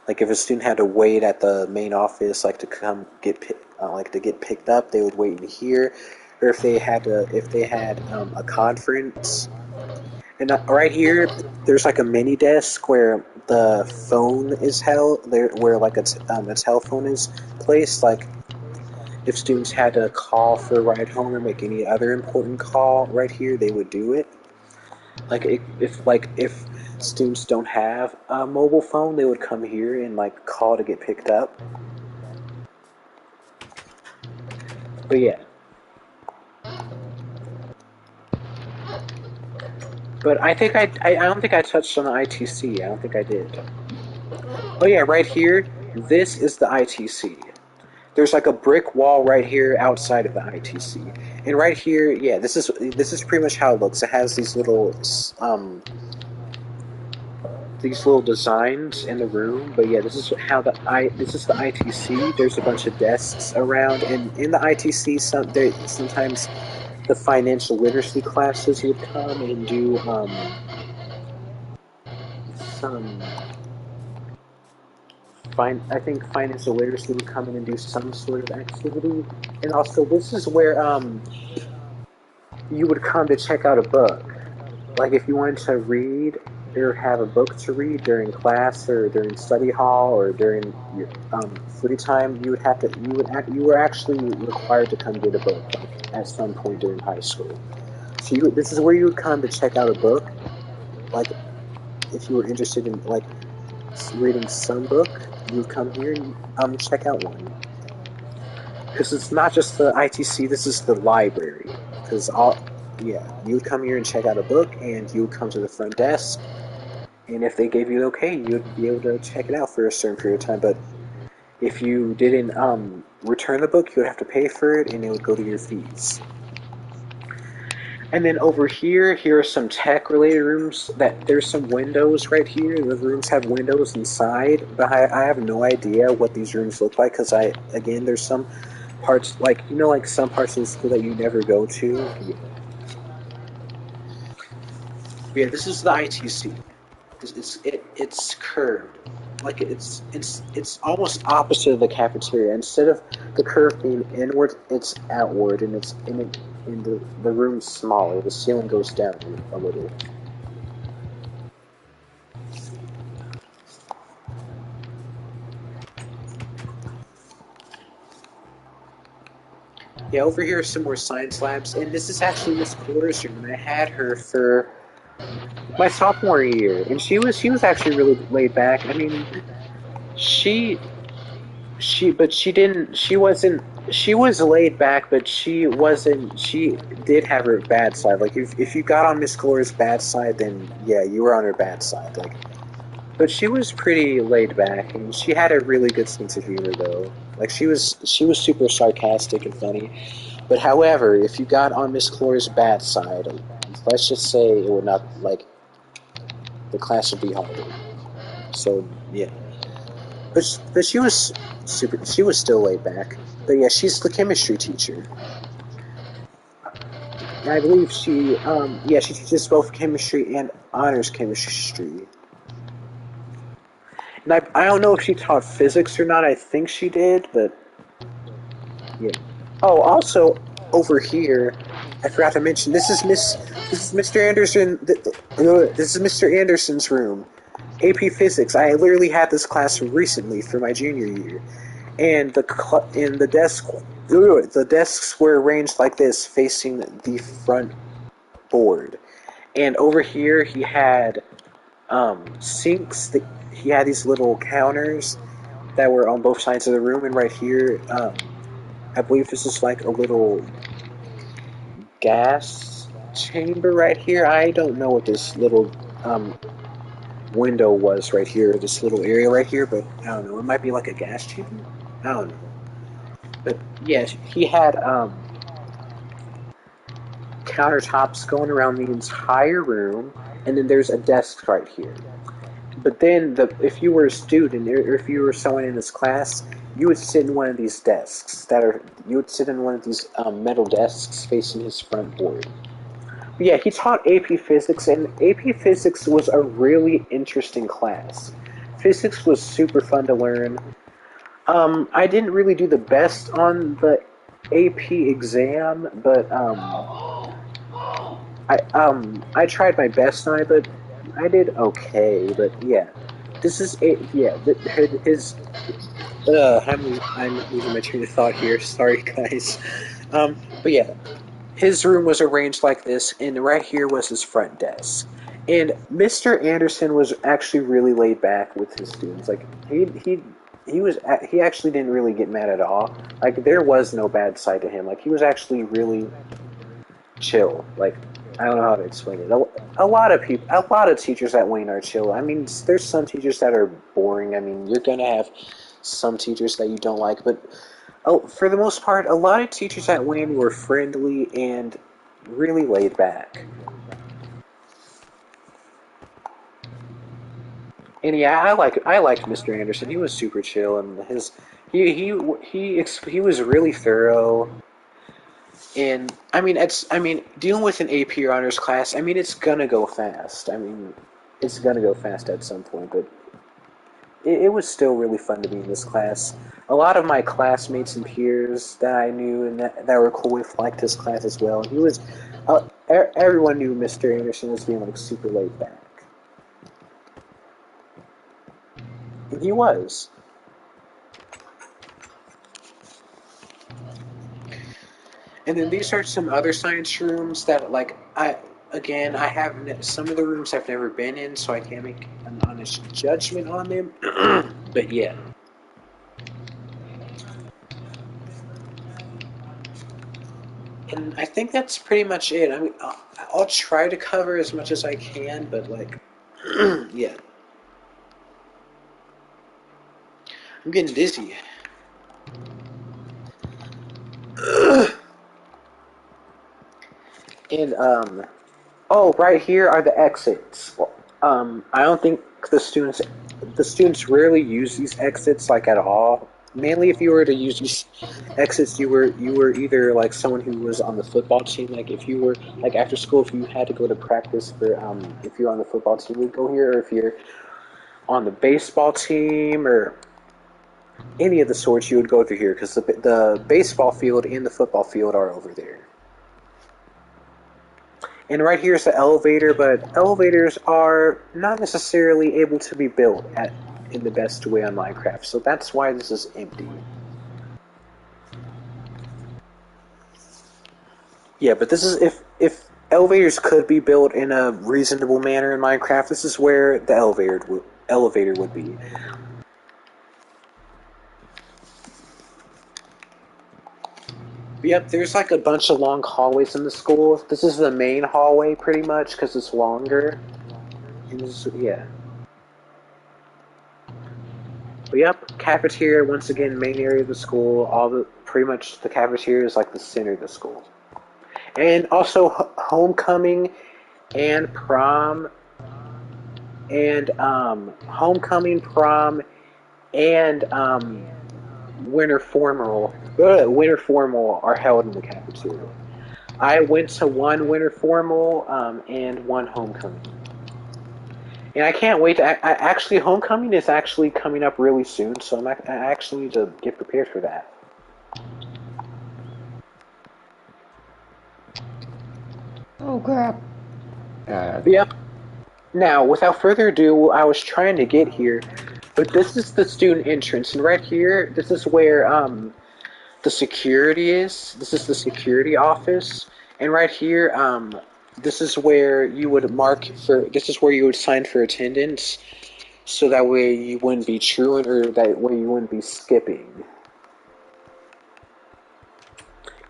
like if a student had to wait at the main office, like to come get picked up, they would wait in here, or if they had a conference. And right here, there's like a mini desk where the phone is held, where like a telephone is placed. Like If students had to call for a ride home or make any other important call right here, they would do it. If students don't have a mobile phone, they would come here and like call to get picked up. But yeah. But I don't think I touched on the ITC. I don't think I did. Oh yeah, right here. This is the ITC. There's like a brick wall right here outside of the ITC, and right here, yeah, this is pretty much how it looks. It has these little designs in the room, but yeah, this is the ITC. There's a bunch of desks around, and in the ITC, sometimes the financial literacy classes would come and do some. I think financial literacy would come in and do some sort of activity, and also this is where you would come to check out a book. Like if you wanted to read or have a book to read during class or during study hall or during your free time, you were actually required to come get a book at some point during high school. So this is where you would come to check out a book, like if you were interested in like reading some book, you would come here and check out one. Because it's not just the ITC, this is the library. You would come here and check out a book, and you would come to the front desk, and if they gave you the okay, you would be able to check it out for a certain period of time. But if you didn't return the book, you would have to pay for it, and it would go to your fees. And then over here are some tech-related rooms. There's some windows right here. The rooms have windows inside, but I have no idea what these rooms look like because there's some parts like some parts of the school that you never go to. Yeah, this is the ITC. It's curved. Like it's almost opposite of the cafeteria. Instead of the curve being inward, it's outward, and the room's smaller. The ceiling goes down a little. Yeah, over here are some more science labs, and this is actually Miss Porter's room, and I had her for my sophomore year, and she was actually really laid back. I mean, she was laid back, but she wasn't. She did have her bad side. Like if you got on Miss Cora's bad side, then yeah, you were on her bad side. Like, but she was pretty laid back, and she had a really good sense of humor, though. Like she was super sarcastic and funny. But however, if you got on Miss Cora's bad side, let's just say it would not the class would be harder. So yeah. But she was still laid back. But yeah, she's the chemistry teacher. And I believe she teaches both chemistry and honors chemistry. And I don't know if she taught physics or not. I think she did, but yeah. Oh, also over here, I forgot to mention this is Mr. Anderson. This is Mr. Anderson's room. AP Physics. I literally had this class recently for my junior year, and the desks were arranged like this, facing the front board. And over here, he had sinks. He had these little counters that were on both sides of the room, and right here, I believe this is like a little gas chamber right here. I don't know what this little window was right here, this little area right here, but I don't know. It might be like a gas chamber? I don't know. But yeah, he had countertops going around the entire room, and then there's a desk right here. But then, if you were a student, or if you were someone in this class, you would sit in one of these desks. You would sit in one of these metal desks facing his front board. But yeah, he taught AP Physics, and AP Physics was a really interesting class. Physics was super fun to learn. I didn't really do the best on the AP exam, but I tried my best on it, but I did okay. But yeah, this is yeah. His I'm losing my train of thought here. Sorry, guys. But yeah, his room was arranged like this, and right here was his front desk. And Mr. Anderson was actually really laid back with his students. Like he actually didn't really get mad at all. Like there was no bad side to him. Like he was actually really chill. Like I don't know how to explain it. A lot of people, a lot of teachers at Wayne are chill. I mean, there's some teachers that are boring. I mean, you're gonna have some teachers that you don't like, but for the most part, a lot of teachers at Wayne were friendly and really laid back. And yeah, I liked Mr. Anderson. He was super chill, and his he was really thorough. And I mean, dealing with an AP or honors class, I mean, it's gonna go fast. I mean, it's gonna go fast at some point, but it was still really fun to be in this class. A lot of my classmates and peers that I knew and that were cool with liked his class as well. He was, everyone knew Mr. Anderson was being like super laid back, and he was. And then these are some other science rooms that, like, I have some of the rooms I've never been in, so I can't make an honest judgment on them. But yeah, and I think that's pretty much it. I mean, I'll try to cover as much as I can, but like, yeah, I'm getting dizzy. And oh, right here are the exits. I don't think the students rarely use these exits like at all. Mainly, if you were to use these exits, you were either like someone who was on the football team. Like if you were like after school, if you had to go to practice for if you're on the football team, you'd go here. Or if you're on the baseball team or any of the sorts, you would go through here because the baseball field and the football field are over there. And right here is the elevator, but elevators are not necessarily able to be built in the best way on Minecraft, so that's why this is empty. Yeah, but this is if elevators could be built in a reasonable manner in Minecraft, this is where the elevator would be. Yep, there's like a bunch of long hallways in the school. This is the main hallway pretty much because it's longer. Yeah. But yep, cafeteria once again, main area of the school. All the pretty much the cafeteria is like the center of the school, and also homecoming and prom and homecoming, prom, and winter formal are held in the cafeteria. I went to one winter formal and one homecoming. And I can't wait to. Actually, homecoming is actually coming up really soon, so I actually need to get prepared for that. Oh crap. But yep. Now, without further ado, I was trying to get here, but this is the student entrance, and right here, this is where the security is. This is the security office, and right here, this is where you would mark for. This is where you would sign for attendance, so that way you wouldn't be truant, or that way you wouldn't be skipping.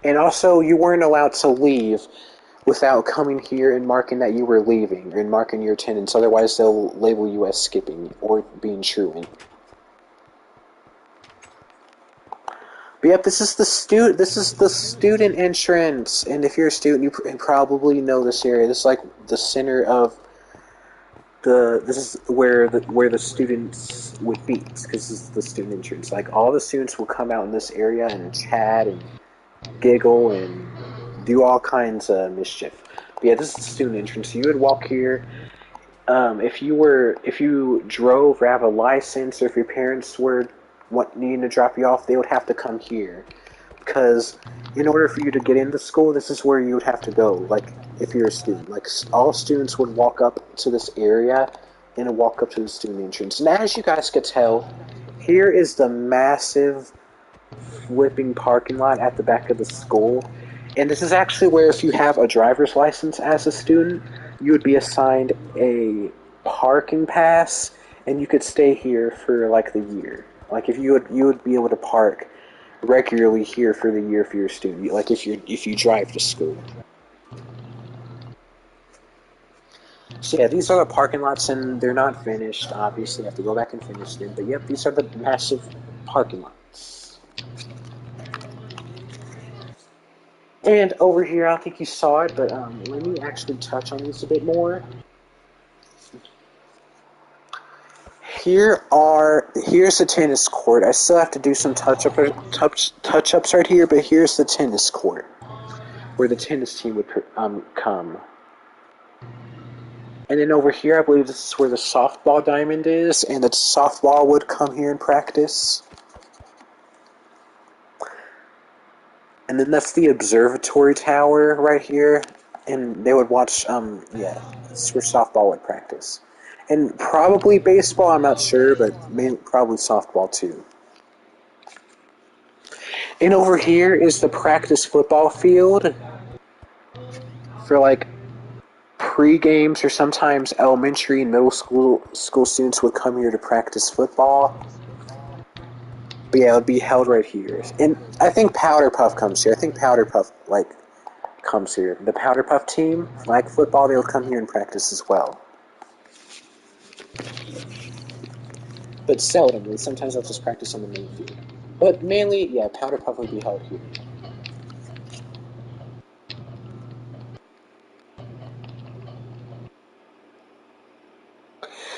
And also, you weren't allowed to leave without coming here and marking that you were leaving and marking your attendance. Otherwise, they'll label you as skipping or being truant. But yep, this is the student. This is the student entrance, and if you're a student, you probably know this area. This is like the center of the. This is where the students would be, because this is the student entrance. Like all the students will come out in this area and chat and giggle and do all kinds of mischief. But yeah, this is the student entrance. You would walk here. If you drove or have a license, or if your parents were needing to drop you off, they would have to come here. Because in order for you to get into school, this is where you would have to go. Like if you're a student, like all students would walk up to this area and walk up to the student entrance. And as you guys could tell, here is the massive flipping parking lot at the back of the school. And this is actually where, if you have a driver's license as a student, you would be assigned a parking pass, and you could stay here for like the year. Like if you would be able to park regularly here for the year for your student. Like if you drive to school. So yeah, these are the parking lots, and they're not finished. Obviously, I have to go back and finish them. But yep, these are the massive parking lots. And over here, I don't think you saw it, but let me actually touch on these a bit more. Here's the tennis court. I still have to do some touch-ups right here, but here's the tennis court where the tennis team would come. And then over here, I believe this is where the softball diamond is, and the softball would come here and practice. And then that's the observatory tower right here, and they would watch, that's where softball would practice. And probably baseball, I'm not sure, but probably softball too. And over here is the practice football field for like pre-games, or sometimes elementary and middle school students would come here to practice football. But yeah, it would be held right here. And I think Powder Puff comes here. I think Powder Puff, comes here. The Powder Puff team, like football, they'll come here and practice as well. But seldomly. Sometimes they'll just practice on the main field. But mainly, yeah, Powder Puff would be held here.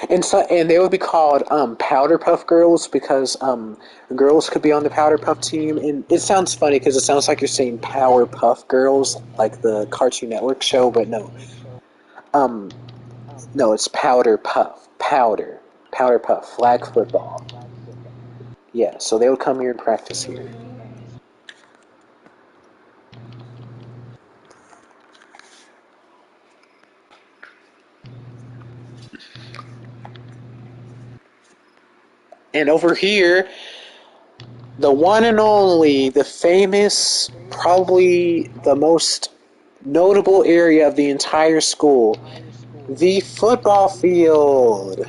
And they would be called Powder Puff Girls, because girls could be on the Powder Puff team. And it sounds funny because it sounds like you're saying Power Puff Girls, like the Cartoon Network show, but no. No, it's Powder Puff. Powder Puff. Flag football. Yeah, so they would come here and practice here. And over here, the one and only, the famous, probably the most notable area of the entire school, the football field.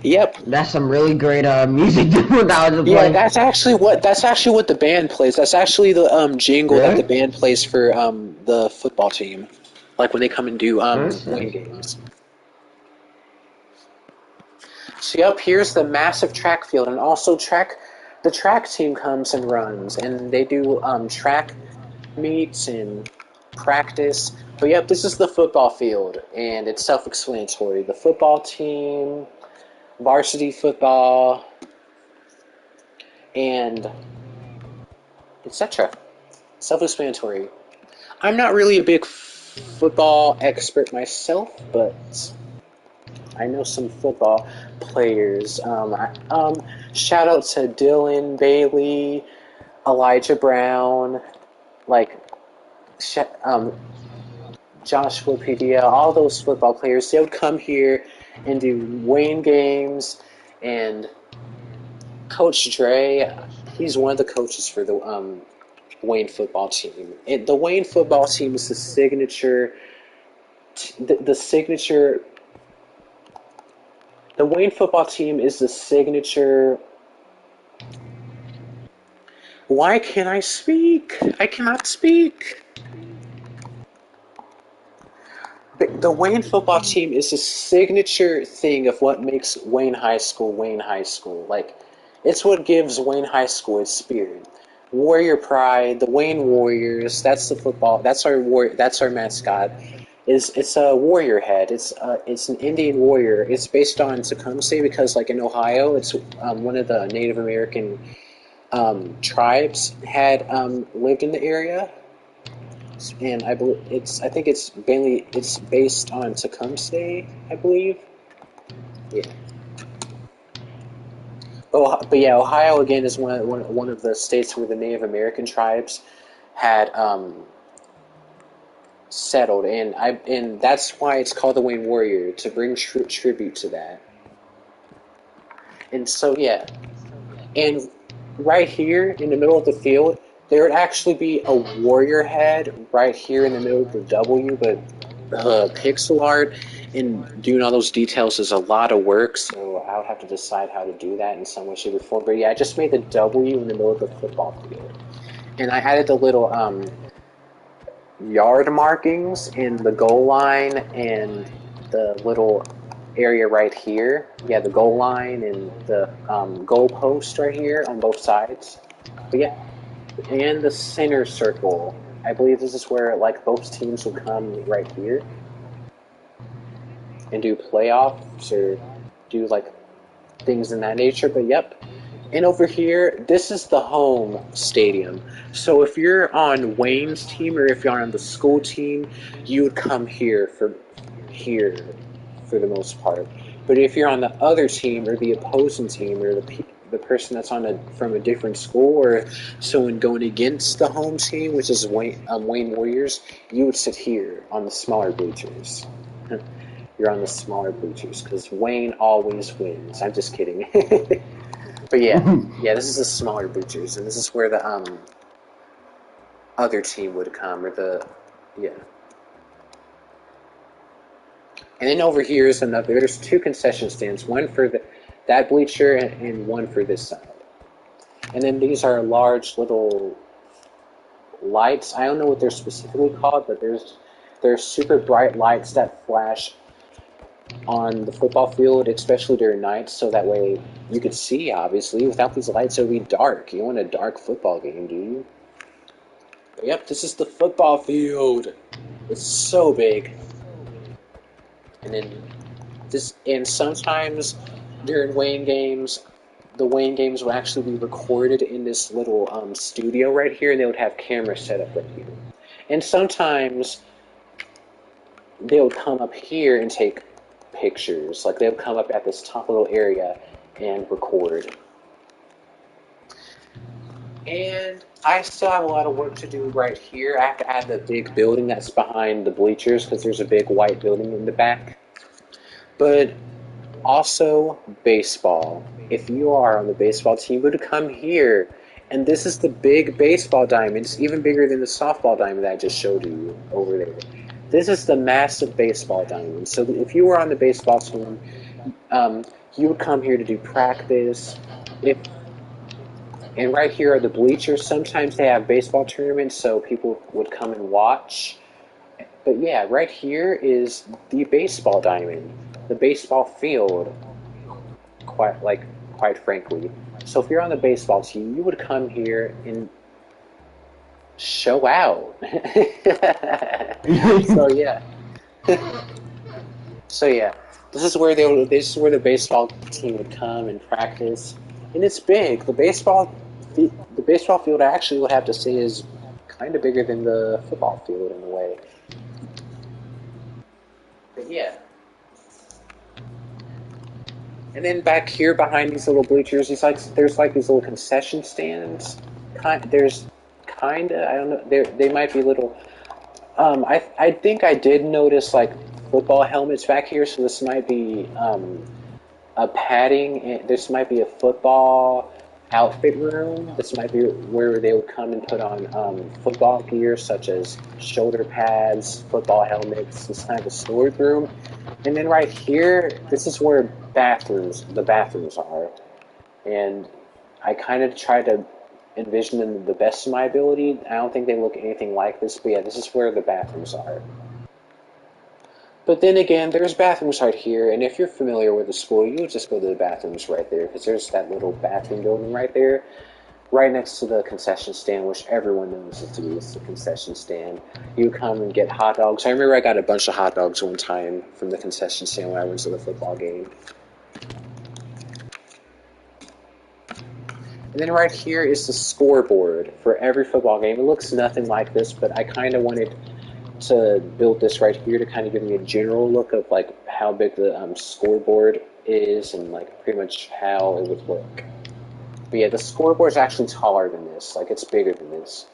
Yep. That's some really great music that was playing. Yeah, that's actually what the band plays. That's actually the jingle that the band plays for the football team, like when they come and do away games. So yep, here's the massive track field, and also the track team comes and runs, and they do track meets and practice. But yep, this is the football field, and it's self-explanatory. The football team, varsity football, and etc. Self-explanatory. I'm not really a big football expert myself, but I know some football players. Shout out to Dylan Bailey, Elijah Brown, Joshua Padilla, all those football players. They would come here and do Wayne games, and Coach Dre, he's one of the coaches for the Wayne football team. And the Wayne football team is the signature. The Wayne football team is the signature. Why can't I speak? I cannot speak. The Wayne football team is the signature thing of what makes Wayne High School Wayne High School. It's what gives Wayne High School its spirit. Warrior Pride, the Wayne Warriors. That's the football. That's our mascot. It's a warrior head. It's an Indian warrior. It's based on Tecumseh because, in Ohio, it's one of the Native American tribes had lived in the area. and I believe I think it's based on Tecumseh, I believe. Yeah. Oh, but yeah, Ohio again is one of the states where the Native American tribes had settled, and that's why it's called the Wayne Warrior, to bring tribute to that. And so yeah, and right here in the middle of the field, there would actually be a warrior head right here in the middle of the W, but pixel art and doing all those details is a lot of work, so I would have to decide how to do that in some way, shape, or form. But yeah, I just made the W in the middle of the football field. And I added the little yard markings in the goal line and the little area right here. Yeah, the goal line and the goal post right here on both sides. But yeah, and the center circle. I believe this is where like both teams will come right here and do playoffs or do like things in that nature. But yep. And over here, this is the home stadium. So if you're on Wayne's team or if you're on the school team, you would come here for the most part. But if you're on the other team or the opposing team or the person that's from a different school or someone going against the home team, which is Wayne Warriors, you would sit here on the smaller bleachers. You're on the smaller bleachers because Wayne always wins. I'm just kidding. But yeah, this is the smaller bleachers, and this is where the other team would come, or the yeah. And then over here is another. There's two concession stands, one for that bleacher and one for this side. And then these are large little lights. I don't know what they're specifically called, but there's super bright lights that flash on the football field, especially during nights, so that way you could see, obviously. Without these lights, it would be dark. You want a dark football game, do you? But yep, this is the football field. It's so big. And then and sometimes during Wayne games, the Wayne games would actually be recorded in this little studio right here, and they would have cameras set up right here. And sometimes they would come up here and take pictures. Like they would come up at this top little area and record. And I still have a lot of work to do right here. I have to add the big building that's behind the bleachers because there's a big white building in the back. But also baseball. If you are on the baseball team, you would come here. And this is the big baseball diamond. It's even bigger than the softball diamond that I just showed you over there. This is the massive baseball diamond. So if you were on the baseball team, you would come here to do practice. And right here are the bleachers. Sometimes they have baseball tournaments, so people would come and watch. But yeah, right here is the baseball diamond, the baseball field. Quite frankly. So if you're on the baseball team, you would come here and show out. So yeah. So yeah, this is where the baseball team would come and practice, and it's big. The baseball field, I actually would have to say, is kind of bigger than the football field in a way. But yeah. And then back here behind these little bleachers, there's like these little concession stands. There's kinda, I don't know, they might be little. I think I did notice like football helmets back here, so this might be a padding. This might be a football outfit room. This might be where they would come and put on football gear such as shoulder pads, football helmets. This kind of a storage room. And then right here, this is where the bathrooms are. And I kind of try to envision them the best of my ability. I don't think they look anything like this, but yeah, this is where the bathrooms are. But then again, there's bathrooms right here, and if you're familiar with the school, you would just go to the bathrooms right there, because there's that little bathroom building right there, right next to the concession stand, which everyone knows it's the concession stand. You come and get hot dogs. I remember I got a bunch of hot dogs one time from the concession stand when I went to the football game. And then right here is the scoreboard for every football game. It looks nothing like this, but I kind of wanted to build this right here to kind of give me a general look of like how big the scoreboard is and like pretty much how it would look. But yeah, the scoreboard is actually taller than this. Like it's bigger than this.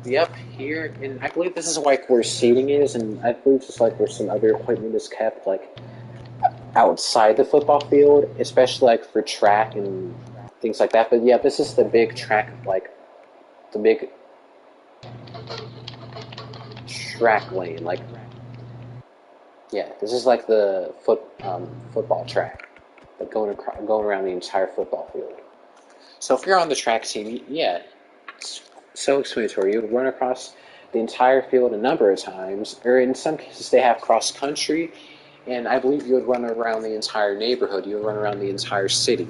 Yep, here, and I believe this is like where seating is, and I believe it's like where some other equipment is kept, like outside the football field, especially like for track and things like that. But yeah, this is the big track, like the big track lane. Like yeah, this is like the football track, like going around the entire football field. So if you're on the track team, yeah, it's so explanatory. You would run across the entire field a number of times, or in some cases they have cross country, and I believe you would run around the entire neighborhood. You would run around the entire city.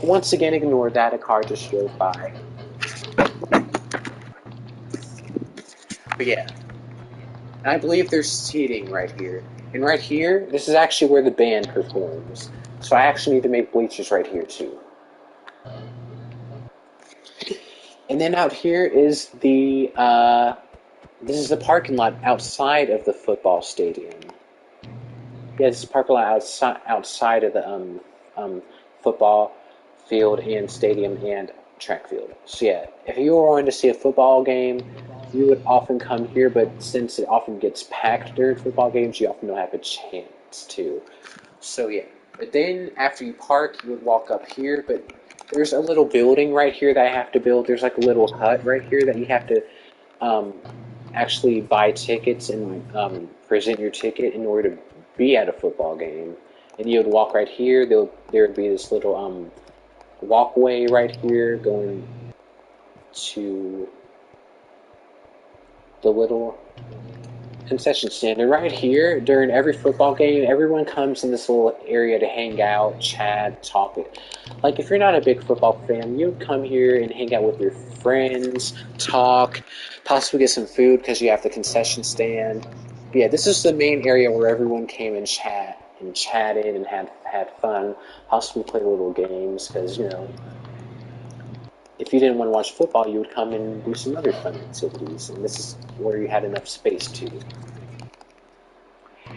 Once again, ignore that. A car just drove by. But yeah, I believe there's seating right here. And right here, this is actually where the band performs. So I actually need to make bleachers right here too. And then out here is this is the parking lot outside of the football stadium. Yeah, this is the parking lot outside of the football field and stadium and track field. So yeah, if you were wanting to see a football game, you would often come here, but since it often gets packed during football games, you often don't have a chance to. So yeah, but then after you park, you would walk up here, but there's a little building right here that I have to build. There's like a little hut right here that you have to um, actually buy tickets and present your ticket in order to be at a football game. And you would walk right here. There would be this little walkway right here going to the little concession stand. And right here, during every football game, everyone comes in this little area to hang out, chat, talk. Like, if you're not a big football fan, you'd come here and hang out with your friends, talk, possibly get some food because you have the concession stand. But yeah, this is the main area where everyone came and chatted and had fun, possibly played little games because, you know, if you didn't want to watch football, you would come and do some other fun activities, and this is where you had enough space to.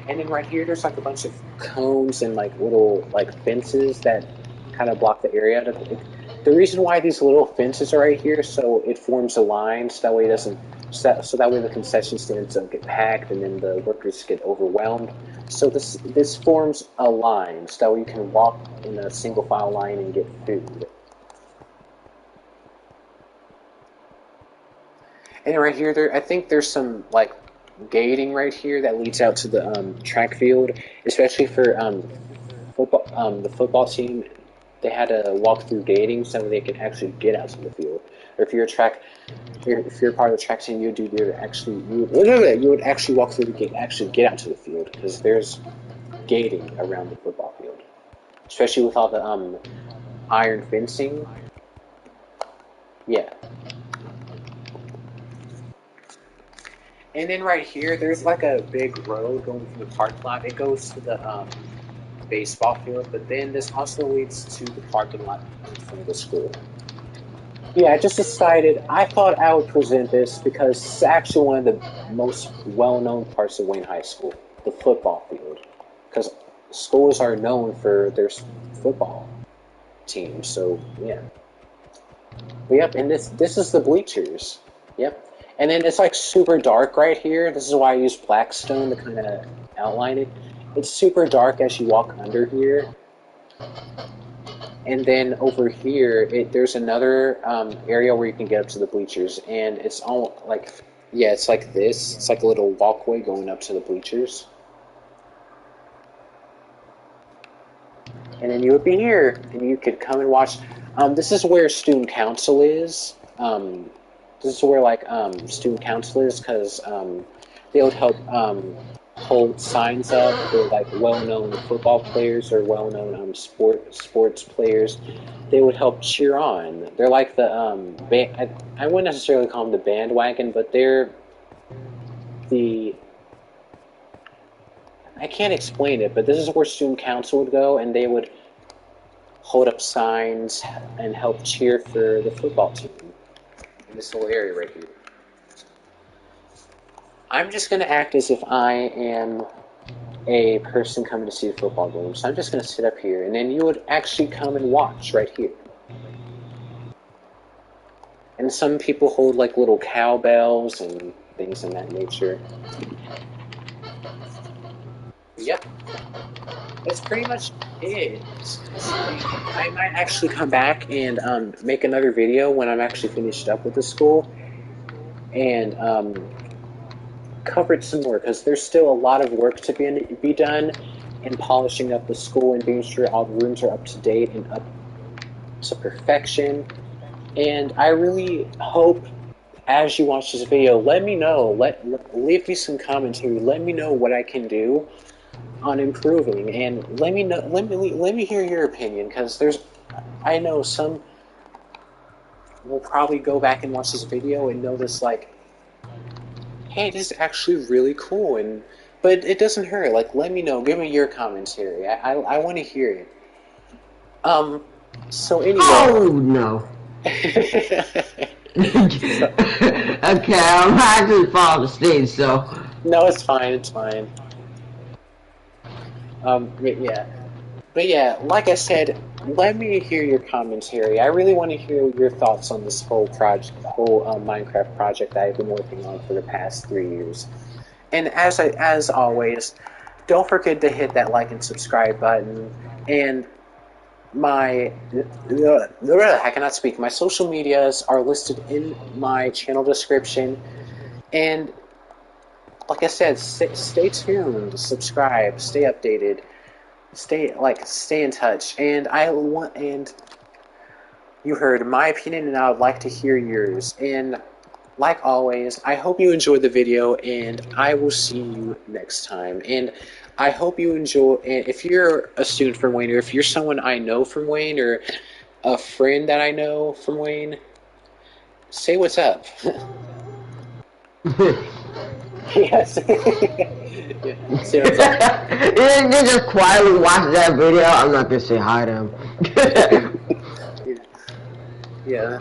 And then right here, there's like a bunch of cones and like little like fences that kind of block the area. The reason why these little fences are right here, so it forms a line, so that way it doesn't, so that way the concession stands don't get packed, and then the workers get overwhelmed. So this forms a line, so that way you can walk in a single file line and get food. And right here, I think there's some like gating right here that leads out to the track field, especially for football. The football team, they had to walk through gating so they could actually get out to the field. Or if you're if you're part of the track team, you would actually walk through the gate, actually get out to the field because there's gating around the football field, especially with all the iron fencing. Yeah. And then right here, there's like a big road going from the parking lot. It goes to the baseball field, but then this also leads to the parking lot from the school. Yeah, I just decided, I thought I would present this because it's actually one of the most well-known parts of Wayne High School, the football field. Because schools are known for their football teams, so yeah. But yep, and this is the bleachers. Yep. And then it's like super dark right here. This is why I use Blackstone to kind of outline it. It's super dark as you walk under here. And then over here, there's another area where you can get up to the bleachers. And it's all like, yeah, it's like this. It's like a little walkway going up to the bleachers. And then you would be here, and you could come and watch. This is where student council is. This is where like student council is because they would help hold signs up for like well-known football players or well-known sports players. They would help cheer on. They're like the I wouldn't necessarily call them the bandwagon, but they're the, I can't explain it, but this is where student council would go, and they would hold up signs, and help cheer for the football team in this little area right here. I'm just going to act as if I am a person coming to see the football game. So I'm just going to sit up here, and then you would actually come and watch right here. And some people hold like little cowbells and things in that nature. Yep. That's pretty much it. I might actually come back and make another video when I'm actually finished up with the school and cover it some more, because there's still a lot of work to be done in polishing up the school and being sure all the rooms are up to date and up to perfection. And I really hope, as you watch this video, let me know, leave me some commentary, let me know what I can do on improving, and let me hear your opinion, because I know some will probably go back and watch this video and notice like, hey, this is actually really cool, but it doesn't hurt. Like, let me know, give me your commentary. I want to hear it. So anyway. Oh no. Okay, I'm actually falling asleep, so. No, it's fine. It's fine. But yeah, like I said, let me hear your commentary. I really want to hear your thoughts on this whole Minecraft project that I've been working on for the past 3 years. And as always, don't forget to hit that like and subscribe button. And I cannot speak. My social medias are listed in my channel description. And like I said, stay tuned, subscribe, stay updated. Stay in touch, and you heard my opinion, and I would like to hear yours. And like always, I hope you enjoyed the video, and I will see you next time. And I hope you enjoy. And if you're a student from Wayne, or if you're someone I know from Wayne, or a friend that I know from Wayne, say what's up. Yes. Yeah. Say what's up. You just quietly watch that video. I'm not gonna say hi to him. Yeah.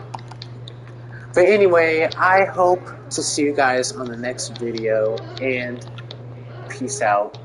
But anyway, I hope to see you guys on the next video, and peace out.